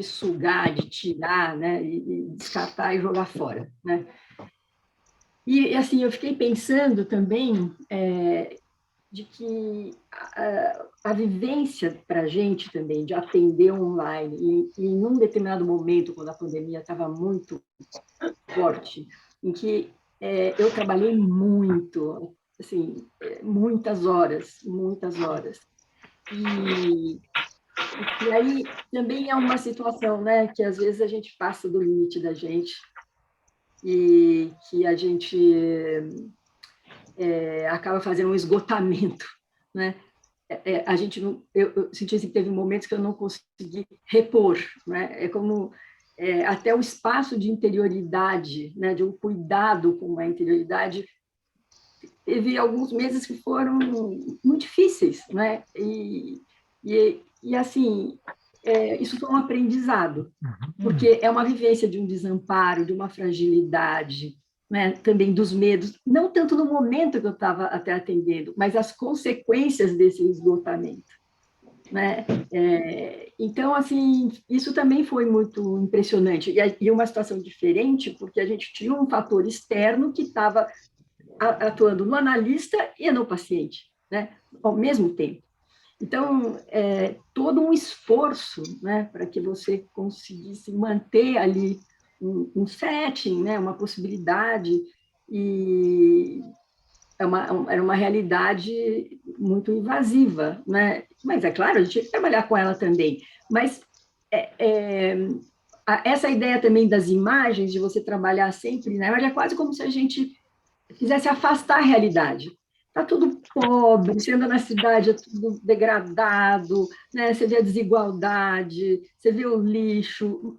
sugar, de tirar, né, e descartar e jogar fora, né. E assim, eu fiquei pensando também de que a vivência para a gente também, de atender online, e em um determinado momento, quando a pandemia estava muito forte, em que eu trabalhei muito, assim, muitas horas. E aí também é uma situação, né, que às vezes a gente passa do limite da gente e que a gente acaba fazendo um esgotamento, né? A gente não, eu senti assim, que teve momentos que eu não consegui repor, né? É como até o espaço de interioridade, né, de um cuidado com a interioridade, teve alguns meses que foram muito difíceis, né? E assim, isso foi um aprendizado, porque é uma vivência de um desamparo, de uma fragilidade, né? Também dos medos, não tanto no momento que eu estava até atendendo, mas as consequências desse esgotamento, né? Então, assim, isso também foi muito impressionante, e uma situação diferente, porque a gente tinha um fator externo que estava atuando no analista e no paciente, né? Ao mesmo tempo. Então, todo um esforço, né, para que você conseguisse manter ali um setting, né, uma possibilidade, e era uma realidade muito invasiva, né? Mas, é claro, a gente tinha que trabalhar com ela também. Mas essa ideia também das imagens, de você trabalhar sempre, né, é quase como se a gente quisesse afastar a realidade. Está tudo pobre, você anda na cidade, é tudo degradado, né? Você vê a desigualdade, você vê o lixo,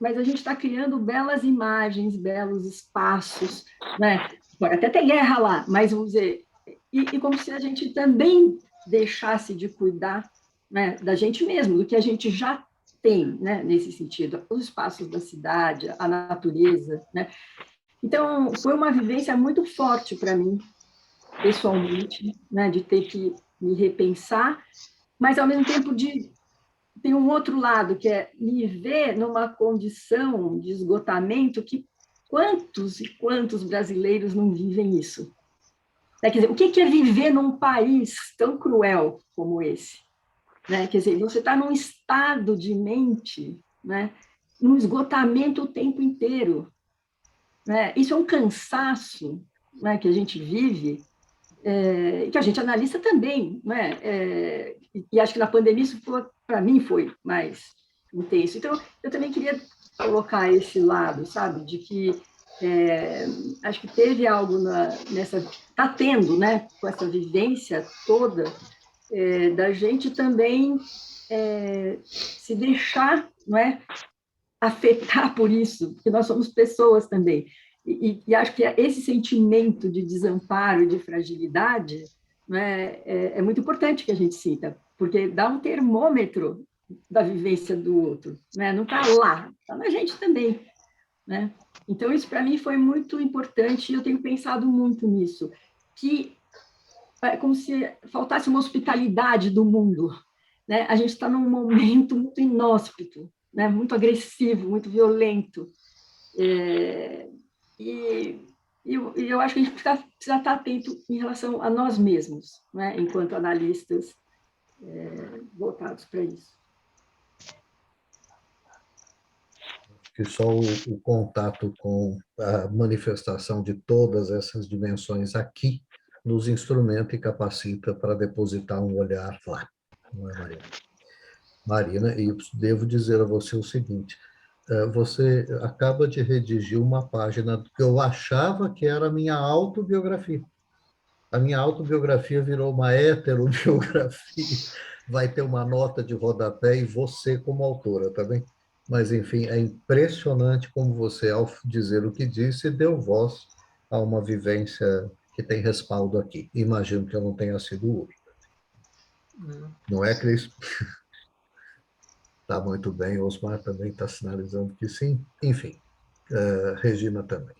mas a gente está criando belas imagens, belos espaços, né? Pode até ter guerra lá, mas vamos dizer, e como se a gente também deixasse de cuidar, né, da gente mesmo, do que a gente já tem, né, nesse sentido, os espaços da cidade, a natureza, né? Então, foi uma vivência muito forte para mim, pessoalmente, né, de ter que me repensar, mas, ao mesmo tempo, tem um outro lado, que é me ver numa condição de esgotamento que quantos e quantos brasileiros não vivem isso? Quer dizer, o que é viver num país tão cruel como esse? Né? Quer dizer, você está num estado de mente, né, num esgotamento o tempo inteiro. Né? Isso é um cansaço, né, que a gente vive, que a gente analisa também, né? E acho que na pandemia isso, para mim, foi mais intenso. Então, eu também queria colocar esse lado, sabe, de que acho que teve algo está tendo, né, com essa vivência toda, da gente também se deixar, não é, afetar por isso, porque nós somos pessoas também. E acho que esse sentimento de desamparo, de fragilidade, né, é muito importante que a gente sinta, porque dá um termômetro da vivência do outro, né? Não está lá, está na gente também. Né? Então, isso para mim foi muito importante, e eu tenho pensado muito nisso, que é como se faltasse uma hospitalidade do mundo. Né? A gente está num momento muito inóspito, né? Muito agressivo, muito violento. E eu acho que a gente precisa estar atento em relação a nós mesmos, né? Enquanto analistas voltados para isso. Que só o contato com a manifestação de todas essas dimensões aqui nos instrumenta e capacita para depositar um olhar lá, não é, Marina? Marina, e devo dizer a você o seguinte, você acaba de redigir uma página que eu achava que era a minha autobiografia. A minha autobiografia virou uma heterobiografia, vai ter uma nota de rodapé e você como autora, tá bem? Mas, enfim, é impressionante como você, ao dizer o que disse, deu voz a uma vivência que tem respaldo aqui. Imagino que eu não tenha sido o único. Não é, Cris? Está muito bem, Osmar também está sinalizando que sim. Enfim, Regina também.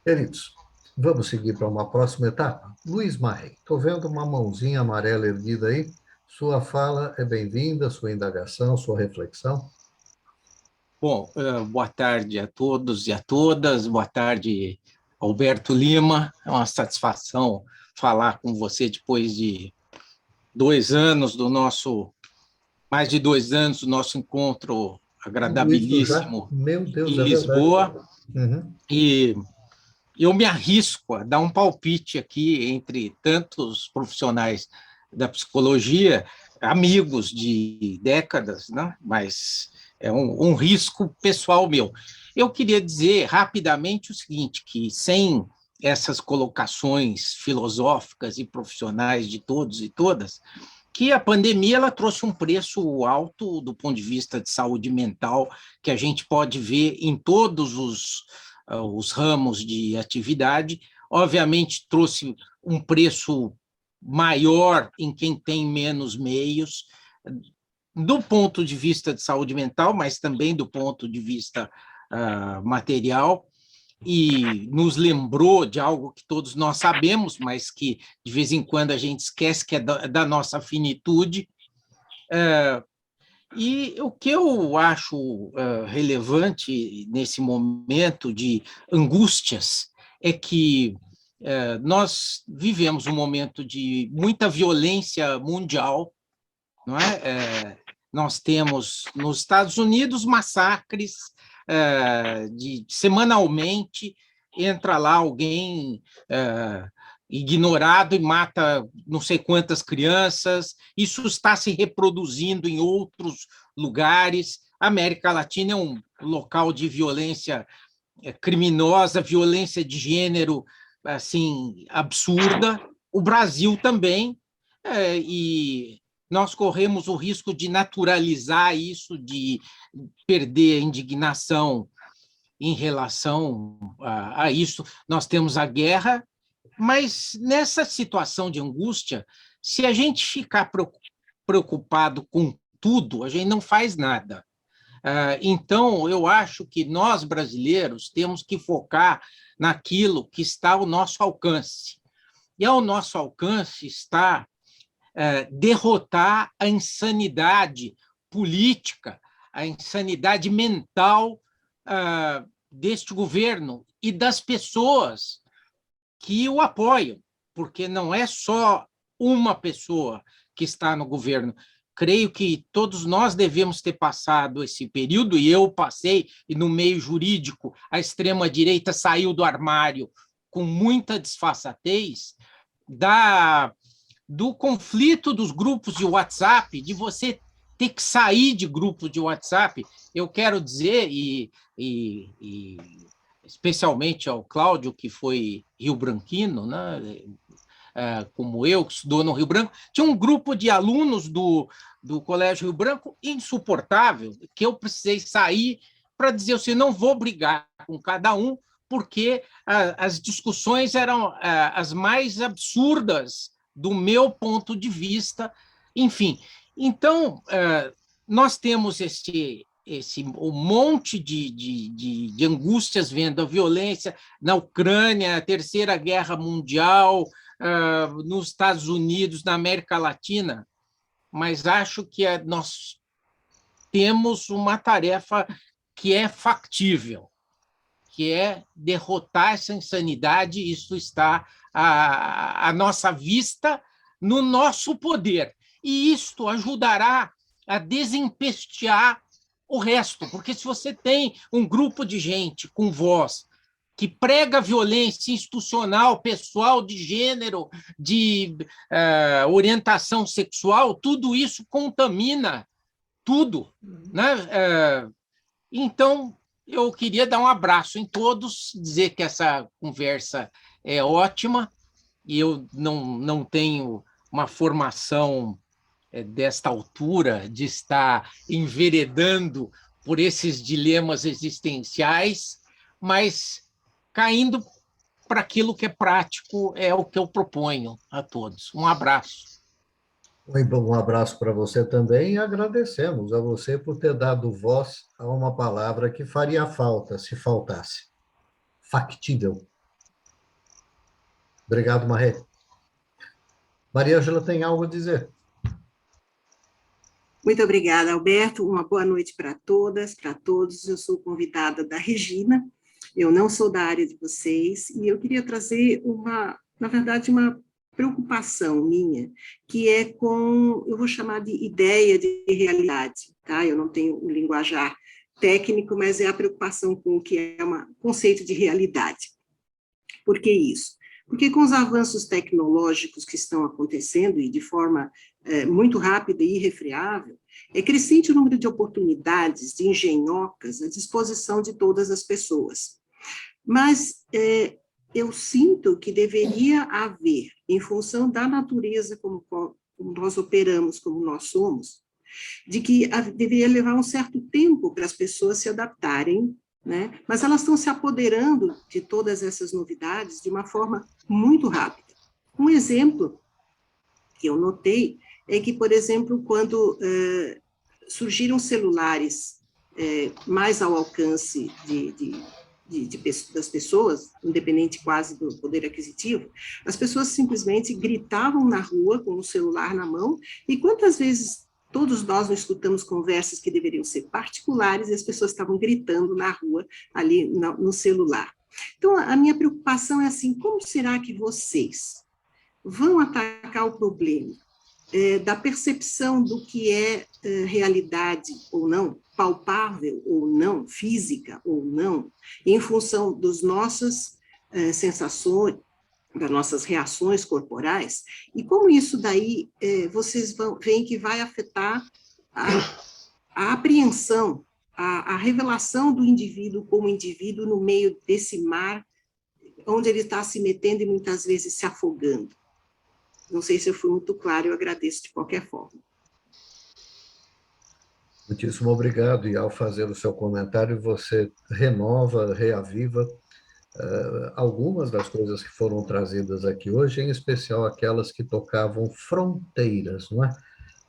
Queridos, vamos seguir para uma próxima etapa? Luiz Marrei, estou vendo uma mãozinha amarela erguida aí. Sua fala é bem-vinda, sua indagação, sua reflexão. Bom, boa tarde a todos e a todas. Boa tarde, Alberto Lima. É uma satisfação falar com você depois de 2 anos mais de 2 anos do nosso encontro agradabilíssimo Meu Deus, em é Lisboa. verdade. Uhum. E eu me arrisco a dar um palpite aqui entre tantos profissionais da psicologia, amigos de décadas, né? Mas é um risco pessoal meu. Eu queria dizer rapidamente o seguinte, que sem essas colocações filosóficas e profissionais de todos e todas, que a pandemia ela trouxe um preço alto do ponto de vista de saúde mental, que a gente pode ver em todos os ramos de atividade. Obviamente, trouxe um preço maior em quem tem menos meios, do ponto de vista de saúde mental, mas também do ponto de vista material, e nos lembrou de algo que todos nós sabemos, mas que de vez em quando a gente esquece, que é da nossa finitude. E o que eu acho relevante nesse momento de angústias é que nós vivemos um momento de muita violência mundial, não é? Nós temos nos Estados Unidos massacres semanalmente, entra lá alguém ignorado e mata não sei quantas crianças. Isso está se reproduzindo em outros lugares. A América Latina é um local de violência criminosa, violência de gênero assim absurda. O Brasil também, e nós corremos o risco de naturalizar isso, de perder a indignação em relação a isso. Nós temos a guerra, mas nessa situação de angústia, se a gente ficar preocupado com tudo, a gente não faz nada. Então, eu acho que nós, brasileiros, temos que focar naquilo que está ao nosso alcance. E ao nosso alcance está derrotar a insanidade política, a insanidade mental deste governo e das pessoas que o apoiam, porque não é só uma pessoa que está no governo. Creio que todos nós devemos ter passado esse período, e eu passei, e no meio jurídico a extrema-direita saiu do armário com muita disfarçatez, do conflito dos grupos de WhatsApp, de você ter que sair de grupos de WhatsApp. Eu quero dizer, e especialmente ao Cláudio, que foi rio-branquino, né? Como eu, que estudou no Rio Branco, tinha um grupo de alunos do Colégio Rio Branco insuportável, que eu precisei sair para dizer assim, não vou brigar com cada um, porque as discussões eram as mais absurdas do meu ponto de vista. Enfim, então, nós temos um monte de angústias vendo a violência na Ucrânia, a Terceira Guerra Mundial, nos Estados Unidos, na América Latina, mas acho que nós temos uma tarefa que é factível, que é derrotar essa insanidade. Isso está à nossa vista, no nosso poder, e isto ajudará a desempestear o resto, porque se você tem um grupo de gente com voz que prega violência institucional, pessoal, de gênero, de orientação sexual, tudo isso contamina tudo, né? Então, eu queria dar um abraço em todos, dizer que essa conversa é ótima, e eu não tenho uma formação desta altura, de estar enveredando por esses dilemas existenciais, mas caindo para aquilo que é prático, é o que eu proponho a todos. Um abraço. Um abraço para você também, e agradecemos a você por ter dado voz a uma palavra que faria falta, se faltasse. Factível. Obrigado, Marrê. Maria Ângela tem algo a dizer? Muito obrigada, Alberto. Uma boa noite para todas, para todos. Eu sou convidada da Regina. Eu não sou da área de vocês, e eu queria trazer na verdade, uma preocupação minha, que é com, eu vou chamar de ideia de realidade, tá? Eu não tenho um linguajar técnico, mas é a preocupação com o que é um conceito de realidade. Por que isso? Porque com os avanços tecnológicos que estão acontecendo, e de forma muito rápida e irrefreável, é crescente o número de oportunidades, de engenhocas à disposição de todas as pessoas. Mas eu sinto que deveria haver, em função da natureza como nós operamos, como nós somos, de que deveria levar um certo tempo para as pessoas se adaptarem, né? Mas elas estão se apoderando de todas essas novidades de uma forma muito rápida. Um exemplo que eu notei é que, por exemplo, quando surgiram celulares mais ao alcance das pessoas, independente quase do poder aquisitivo, as pessoas simplesmente gritavam na rua com o celular na mão, e quantas vezes todos nós não escutamos conversas que deveriam ser particulares e as pessoas estavam gritando na rua, ali no celular. Então, a minha preocupação é assim, como será que vocês vão atacar o problema da percepção do que é realidade ou não, palpável ou não, física ou não, em função das nossas sensações, das nossas reações corporais, e como isso daí vocês veem que vai afetar a apreensão, a revelação do indivíduo como indivíduo no meio desse mar, onde ele está se metendo e muitas vezes se afogando. Não sei se eu fui muito claro, eu agradeço de qualquer forma. Muitíssimo obrigado, e ao fazer o seu comentário, você renova, reaviva algumas das coisas que foram trazidas aqui hoje, em especial aquelas que tocavam fronteiras, não é?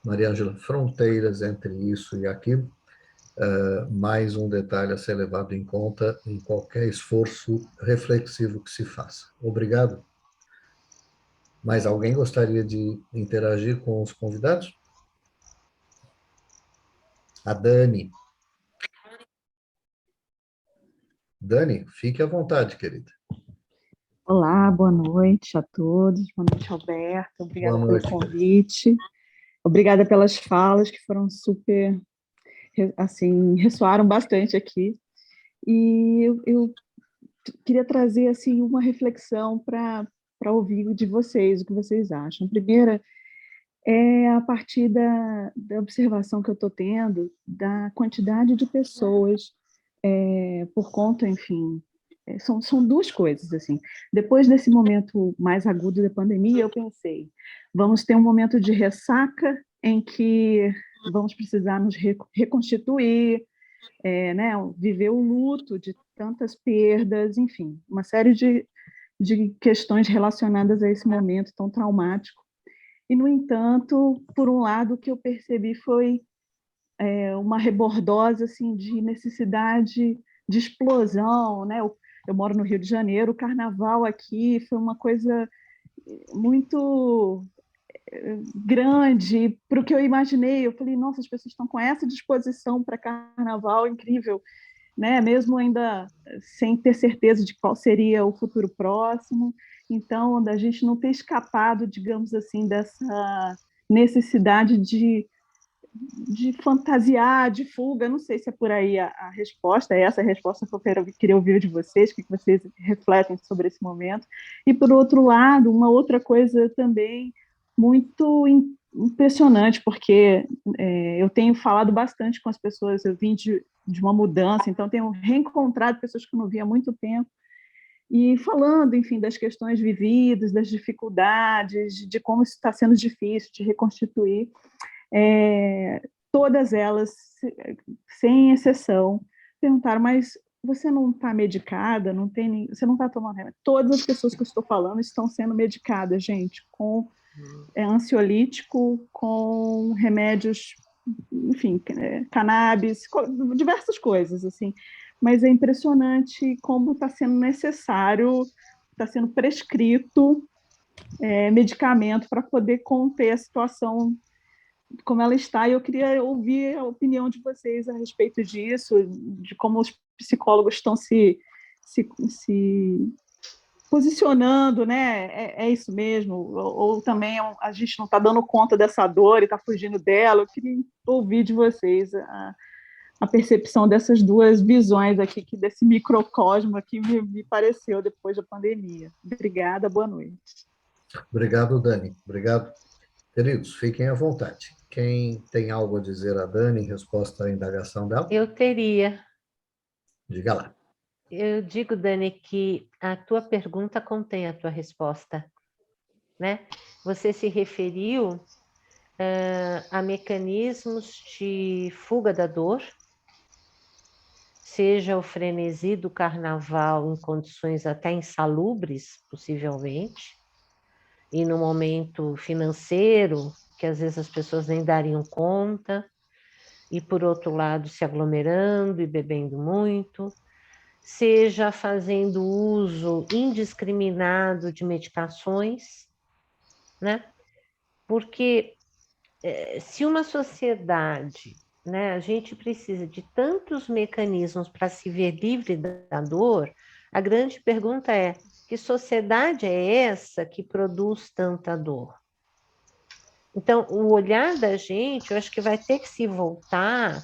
Maria Ângela, fronteiras entre isso e aquilo, mais um detalhe a ser levado em conta em qualquer esforço reflexivo que se faça. Obrigado. Mais alguém gostaria de interagir com os convidados? A Dani. Dani, fique à vontade, querida. Olá, boa noite a todos. Boa noite, Alberto. Obrigada pelo convite. Obrigada pelas falas, que foram super, assim, ressoaram bastante aqui. E eu queria trazer, assim, uma reflexão para ouvir de vocês, o que vocês acham. A primeira é a partir da observação que eu estou tendo da quantidade de pessoas, por conta, enfim, são duas coisas, assim. Depois desse momento mais agudo da pandemia, eu pensei, vamos ter um momento de ressaca em que vamos precisar nos reconstituir, né, viver o luto de tantas perdas, enfim, uma série de questões relacionadas a esse momento tão traumático. E, no entanto, por um lado, o que eu percebi foi uma rebordosa assim, de necessidade de explosão, né? Eu moro no Rio de Janeiro, o carnaval aqui foi uma coisa muito grande para o que eu imaginei. Eu falei, nossa, as pessoas estão com essa disposição para carnaval, incrível, né? Mesmo ainda sem ter certeza de qual seria o futuro próximo. Então, da gente não ter escapado, digamos assim, dessa necessidade de fantasiar, de fuga, não sei se é por aí a resposta, é essa a resposta que eu queria ouvir de vocês, o que vocês refletem sobre esse momento. E, por outro lado, uma outra coisa também muito impressionante, porque eu tenho falado bastante com as pessoas, eu vim de uma mudança, então tenho reencontrado pessoas que eu não via há muito tempo, e falando, enfim, das questões vividas, das dificuldades, de como isso está sendo difícil de reconstituir. Todas elas, sem exceção, perguntaram, mas você não está medicada? Você não está tomando remédio? Todas as pessoas que eu estou falando estão sendo medicadas, gente, com ansiolítico, com remédios, enfim, cannabis, diversas coisas, assim. Mas é impressionante como está sendo necessário, está sendo prescrito medicamento para poder conter a situação como ela está, e eu queria ouvir a opinião de vocês a respeito disso, de como os psicólogos estão se posicionando, né? É isso mesmo, ou também a gente não está dando conta dessa dor e está fugindo dela. Eu queria ouvir de vocês a percepção dessas duas visões aqui, desse microcosmo aqui me pareceu depois da pandemia. Obrigada, boa noite. Obrigado, Dani. Obrigado. Queridos, fiquem à vontade. Quem tem algo a dizer a Dani em resposta à indagação dela? Eu teria. Diga lá. Eu digo, Dani, que a tua pergunta contém a tua resposta, né? Você se referiu a mecanismos de fuga da dor, seja o frenesi do carnaval em condições até insalubres, possivelmente, e no momento financeiro, que às vezes as pessoas nem dariam conta, e por outro lado se aglomerando e bebendo muito, seja fazendo uso indiscriminado de medicações, né? Porque se uma sociedade, né, a gente precisa de tantos mecanismos para se ver livre da dor, a grande pergunta é: que sociedade é essa que produz tanta dor? Então, o olhar da gente, eu acho que vai ter que se voltar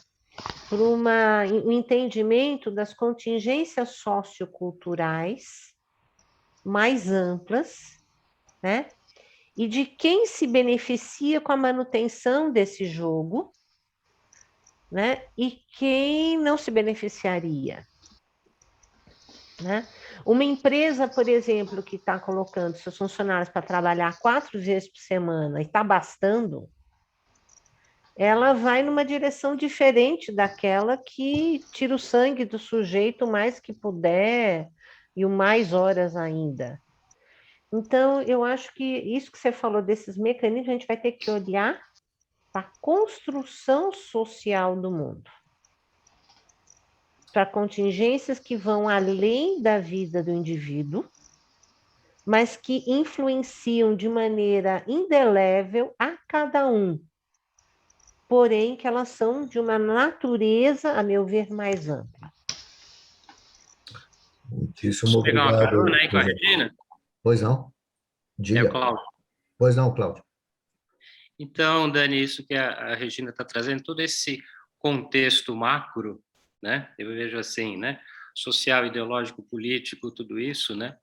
para um entendimento das contingências socioculturais mais amplas, né? E de quem se beneficia com a manutenção desse jogo, né? E quem não se beneficiaria, né? Uma empresa, por exemplo, que está colocando seus funcionários para trabalhar 4 vezes por semana e está bastando, ela vai numa direção diferente daquela que tira o sangue do sujeito o mais que puder e o mais horas ainda. Então, eu acho que isso que você falou desses mecanismos, a gente vai ter que olhar para a construção social do mundo, para contingências que vão além da vida do indivíduo, mas que influenciam de maneira indelével a cada um, porém que elas são de uma natureza, a meu ver, mais ampla. Muitíssimo Posso pegar obrigado. uma carona aí com a Regina? Pois não? Diga. É o Cláudio. Pois não, Cláudio. Então, Dani, isso que a Regina está trazendo, todo esse contexto macro, né? Eu vejo assim, né? Social, ideológico, político, tudo isso, né?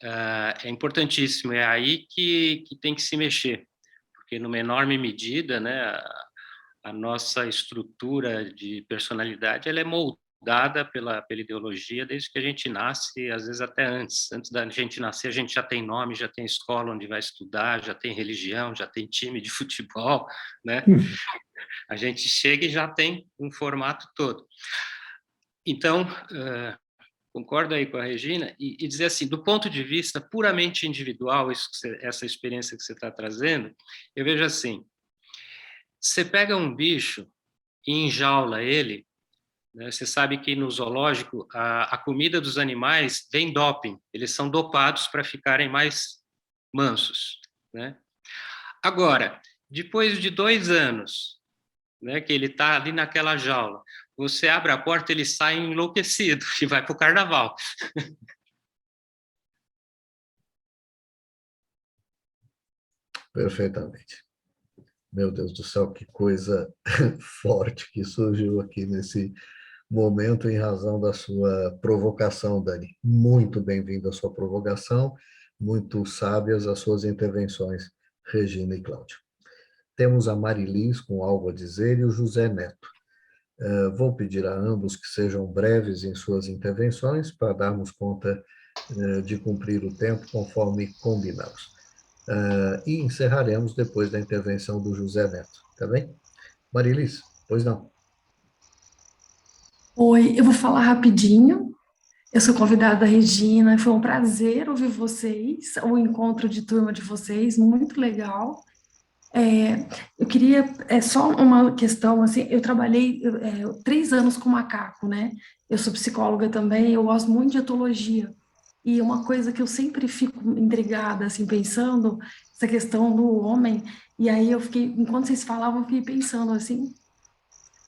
É importantíssimo. É aí que tem que se mexer, porque numa enorme medida, né? A nossa estrutura de personalidade, ela é moldada pela ideologia desde que a gente nasce, às vezes até antes da gente nascer, a gente já tem nome, já tem escola onde vai estudar, já tem religião, já tem time de futebol, né? A gente chega e já tem um formato todo. Então, concordo aí com a Regina, e dizer assim, do ponto de vista puramente individual, essa experiência que você está trazendo, eu vejo assim, você pega um bicho e enjaula ele, né? Você sabe que no zoológico a comida dos animais tem doping, eles são dopados para ficarem mais mansos, né? Agora, depois de 2 anos, né, que ele está ali naquela jaula, você abre a porta, ele sai enlouquecido e vai para o carnaval. Perfeitamente. Meu Deus do céu, que coisa forte que surgiu aqui nesse momento em razão da sua provocação, Dani. Muito bem-vindo à sua provocação, muito sábias as suas intervenções, Regina e Cláudio. Temos a Marilis com algo a dizer e o José Neto. Vou pedir a ambos que sejam breves em suas intervenções para darmos conta de cumprir o tempo conforme combinamos. E encerraremos depois da intervenção do José Neto, tá bem? Marilis, pois não. Oi, eu vou falar rapidinho. Eu sou convidada da Regina, foi um prazer ouvir vocês, o encontro de turma de vocês, muito legal. Eu queria, só uma questão, assim, eu trabalhei 3 anos com macaco, né? Eu sou psicóloga também, eu gosto muito de etologia. E uma coisa que eu sempre fico intrigada, assim, pensando, essa questão do homem, e aí eu fiquei, enquanto vocês falavam, eu fiquei pensando, assim,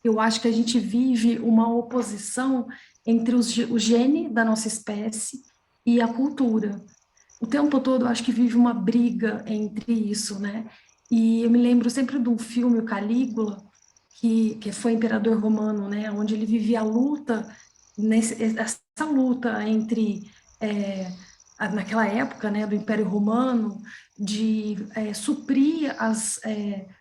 eu acho que a gente vive uma oposição entre o gene da nossa espécie e a cultura. o tempo todo eu acho que vive uma briga entre isso, né? E eu me lembro sempre de um filme, o Calígula, que foi imperador romano, né? Onde ele vivia a luta, essa luta entre, naquela época, né, do Império Romano, de suprir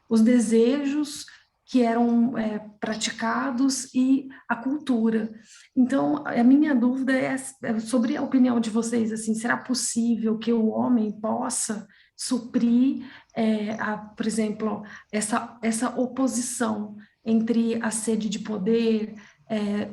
os desejos que eram praticados e a cultura. Então, a minha dúvida é sobre a opinião de vocês, assim, será possível que o homem possa suprir, por exemplo, essa oposição entre a sede de poder,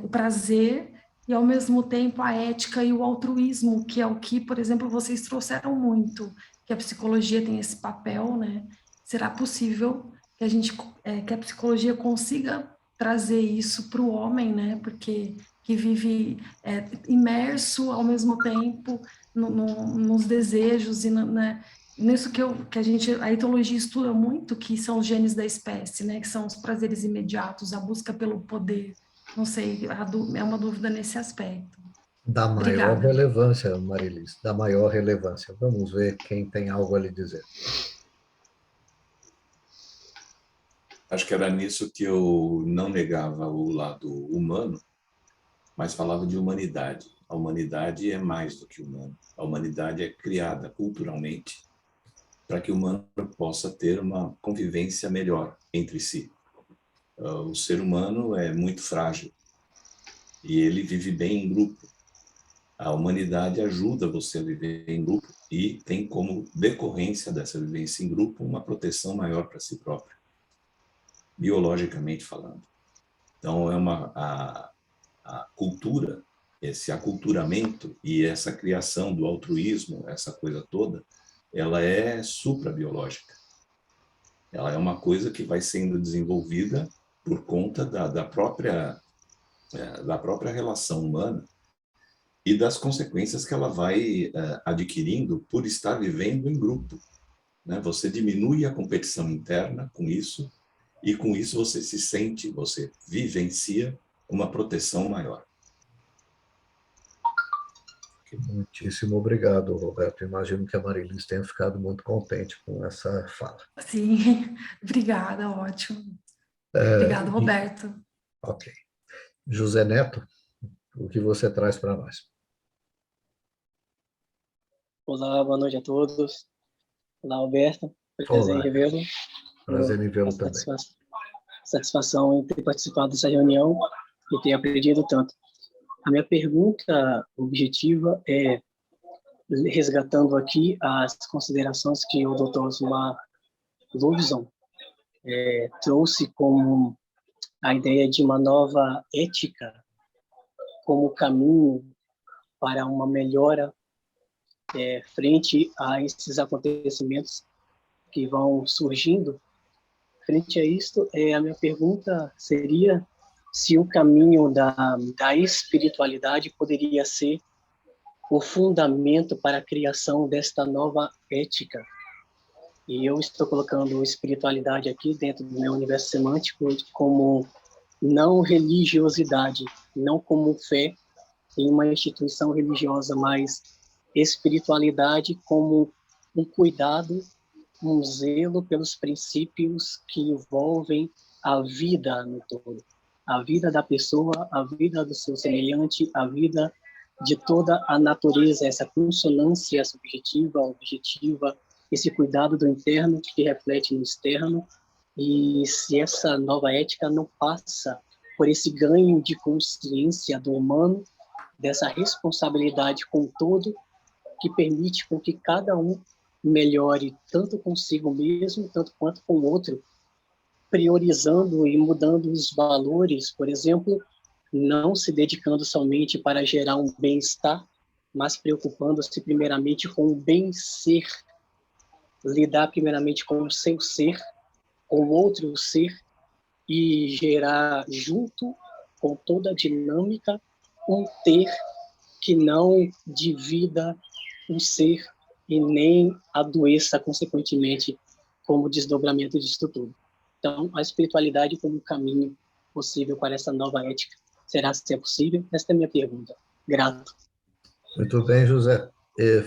o prazer e, ao mesmo tempo, a ética e o altruísmo, que é o que, por exemplo, vocês trouxeram muito, que a psicologia tem esse papel, né? Será possível que a psicologia consiga trazer isso para o homem, né? Porque que vive imerso ao mesmo tempo nos desejos e nisso que a etologia estuda muito, que são os genes da espécie, né? Que são os prazeres imediatos, a busca pelo poder. Não sei, é uma dúvida nesse aspecto. Da maior Obrigada. relevância, Marilis, da maior relevância. Vamos ver quem tem algo a lhe dizer. Acho que era nisso que eu não negava o lado humano, mas falava de humanidade. A humanidade é mais do que humano. A humanidade é criada culturalmente para que o humano possa ter uma convivência melhor entre si. O ser humano é muito frágil e ele vive bem em grupo. A humanidade ajuda você a viver em grupo e tem como decorrência dessa vivência em grupo uma proteção maior para si próprio, biologicamente falando. Então, a cultura, esse aculturamento e essa criação do altruísmo, essa coisa toda, ela é suprabiológica. Ela é uma coisa que vai sendo desenvolvida por conta da própria relação humana e das consequências que ela vai adquirindo por estar vivendo em grupo, né? Você diminui a competição interna com isso, e com isso você vivencia uma proteção maior. Muitíssimo obrigado, Roberto. Imagino que a Marilis tenha ficado muito contente com essa fala. Sim, obrigada, ótimo. Obrigado, Roberto. Ok. José Neto, o que você traz para nós? Olá, boa noite a todos. Olá, Alberto. Foi um prazer em revê-lo. Prazer em vê-lo também. Satisfação em ter participado dessa reunião e ter aprendido tanto. A minha pergunta objetiva é, resgatando aqui as considerações que o Dr. Osmar Lobson trouxe como a ideia de uma nova ética como caminho para uma melhora frente a esses acontecimentos que vão surgindo. Frente a isto, a minha pergunta seria se o caminho da espiritualidade poderia ser o fundamento para a criação desta nova ética. E eu estou colocando espiritualidade aqui dentro do meu universo semântico como não religiosidade, não como fé em uma instituição religiosa, mas espiritualidade como um cuidado, um zelo pelos princípios que envolvem a vida no todo. A vida da pessoa, a vida do seu semelhante, a vida de toda a natureza, essa consonância subjetiva, objetiva, esse cuidado do interno que reflete no externo. E se essa nova ética não passa por esse ganho de consciência do humano, dessa responsabilidade com o todo, que permite com que cada um melhore tanto consigo mesmo, tanto quanto com o outro, priorizando e mudando os valores, por exemplo, não se dedicando somente para gerar um bem-estar, mas preocupando-se primeiramente com o bem-ser, lidar primeiramente com o seu ser, com o outro ser, e gerar junto com toda a dinâmica um ter que não divida um ser e nem adoeça consequentemente como desdobramento disso tudo. Então, a espiritualidade como um caminho possível para essa nova ética. Será se é possível? Esta é a minha pergunta. Grato. Muito bem, José.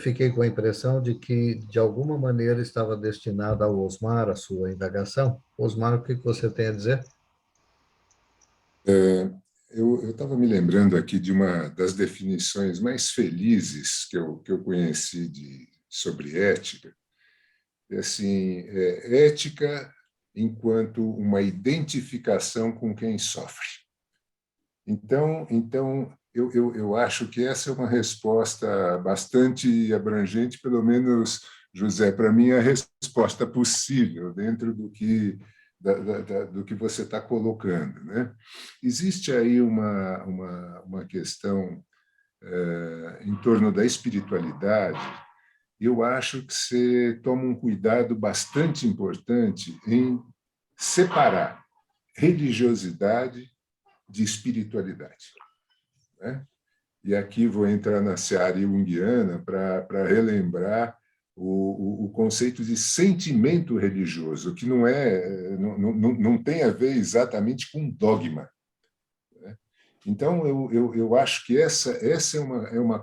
fiquei com a impressão de que, de alguma maneira, estava destinada ao Osmar a sua indagação. Osmar, o que você tem a dizer? Eu estava me lembrando aqui de uma das definições mais felizes que eu conheci sobre ética. É assim, ética enquanto uma identificação com quem sofre. Então eu acho que essa é uma resposta bastante abrangente, pelo menos, José, para mim, é a resposta possível dentro do que você está colocando, né? Existe aí uma questão em torno da espiritualidade. Eu acho que você toma um cuidado bastante importante em separar religiosidade de espiritualidade, né? E aqui vou entrar na seara junguiana para relembrar o conceito de sentimento religioso, que não tem a ver exatamente com dogma, né? Então, eu acho que essa é uma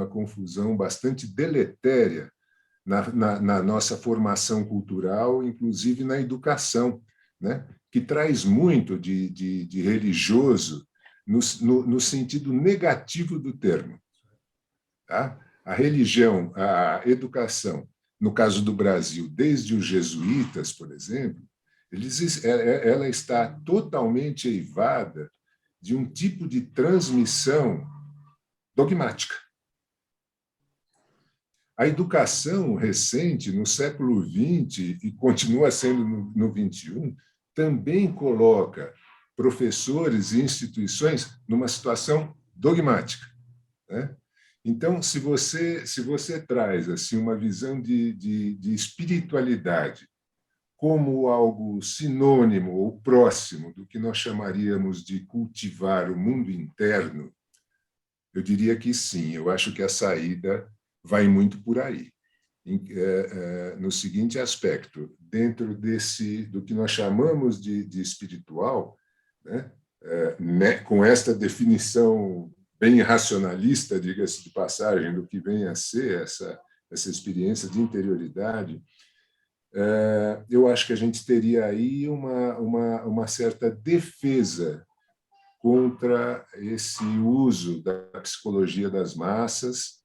confusão bastante deletéria na nossa formação cultural, inclusive na educação, né? Que traz muito de religioso no sentido negativo do termo, tá? A religião, a educação, no caso do Brasil, desde os jesuítas, por exemplo, ela está totalmente eivada de um tipo de transmissão dogmática. A educação recente, no século XX, e continua sendo no XXI, também coloca professores e instituições numa situação dogmática, né? Então, se você traz assim uma visão de espiritualidade como algo sinônimo ou próximo do que nós chamaríamos de cultivar o mundo interno, eu diria que sim, eu acho que a saída vai muito por aí. No seguinte aspecto, dentro do que nós chamamos de espiritual, né, com esta definição bem racionalista, diga-se de passagem, do que vem a ser essa experiência de interioridade, eu acho que a gente teria aí uma certa defesa contra esse uso da psicologia das massas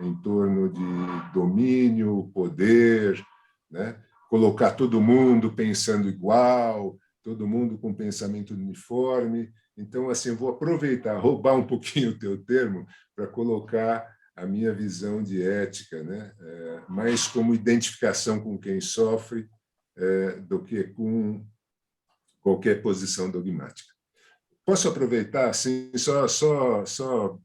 em torno de domínio, poder, né? Colocar todo mundo pensando igual, todo mundo com pensamento uniforme. Então, assim, eu vou aproveitar, roubar um pouquinho o teu termo para colocar a minha visão de ética, né? Mais como identificação com quem sofre do que com qualquer posição dogmática. Posso aproveitar, assim, só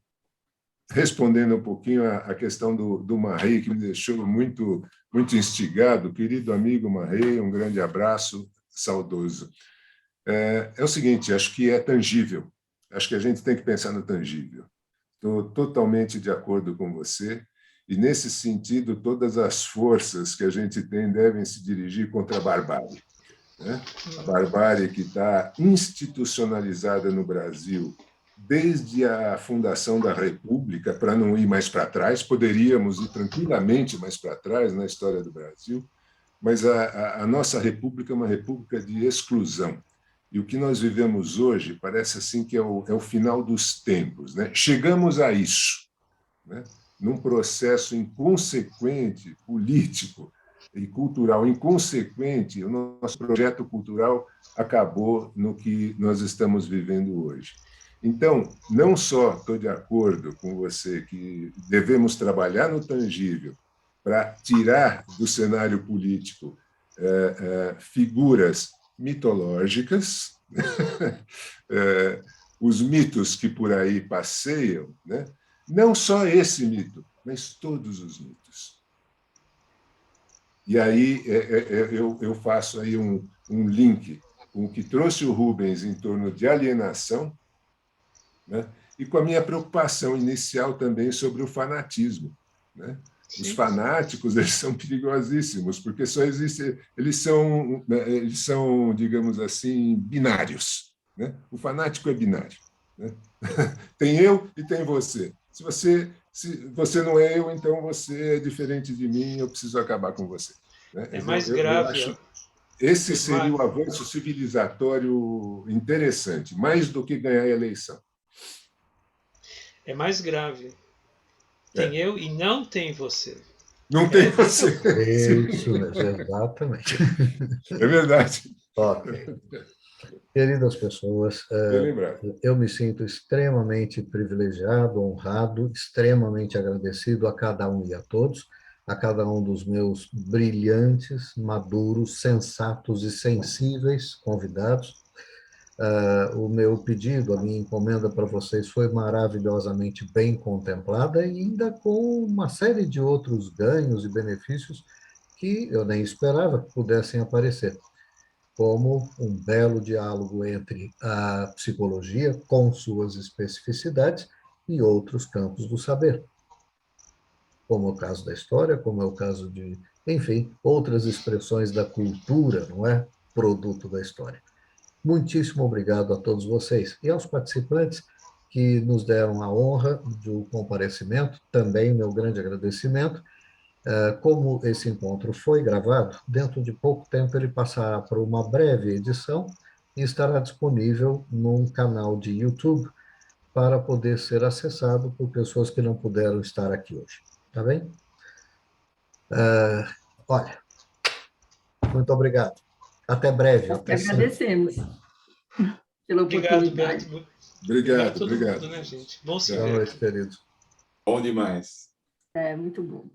respondendo um pouquinho à questão do Marrei, que me deixou muito instigado. Querido amigo Marrei, um grande abraço, saudoso. É o seguinte, acho que é tangível. Acho que a gente tem que pensar no tangível. Estou totalmente de acordo com você. E, nesse sentido, todas as forças que a gente tem devem se dirigir contra a barbárie, né? A barbárie que está institucionalizada no Brasil desde a fundação da República, para não ir mais para trás, poderíamos ir tranquilamente mais para trás na história do Brasil, mas a nossa República é uma república de exclusão. E o que nós vivemos hoje parece assim que é o final dos tempos, né? Chegamos a isso, né? Num processo inconsequente, político e cultural inconsequente, o nosso projeto cultural acabou no que nós estamos vivendo hoje. Então, não só estou de acordo com você que devemos trabalhar no tangível para tirar do cenário político figuras mitológicas, os mitos que por aí passeiam, né? Não só esse mito, mas todos os mitos. E aí eu faço aí um link com o que trouxe o Rubens em torno de alienação, né? E com a minha preocupação inicial também sobre o fanatismo, né? Os fanáticos, eles são perigosíssimos, porque só existem, eles são, digamos assim, binários, né? O fanático é binário, né? Tem eu e tem você. Se você não é eu, então você é diferente de mim, eu preciso acabar com você. Né? É mais grave. Esse seria o avanço civilizatório interessante, mais do que ganhar a eleição. É mais grave. Tem eu e não tem você. Não tem você. Isso mesmo, exatamente. É verdade. Ok. Queridas pessoas, eu me sinto extremamente privilegiado, honrado, extremamente agradecido a cada um e a todos, a cada um dos meus brilhantes, maduros, sensatos e sensíveis convidados. O meu pedido, a minha encomenda para vocês foi maravilhosamente bem contemplada e ainda com uma série de outros ganhos e benefícios que eu nem esperava que pudessem aparecer, como um belo diálogo entre a psicologia, com suas especificidades, e outros campos do saber, como é o caso da história, como é o caso de, enfim, outras expressões da cultura, não é? Produto da história. Muitíssimo obrigado a todos vocês e aos participantes que nos deram a honra do comparecimento, também meu grande agradecimento. Como esse encontro foi gravado, dentro de pouco tempo ele passará por uma breve edição e estará disponível num canal de YouTube para poder ser acessado por pessoas que não puderam estar aqui hoje. Tá bem? Olha, muito obrigado. Até breve. Até agradecemos pela oportunidade. Obrigado, todo obrigado. mundo, né, gente? Bom se Boa ver. noite, queridos. Bom demais. Muito bom.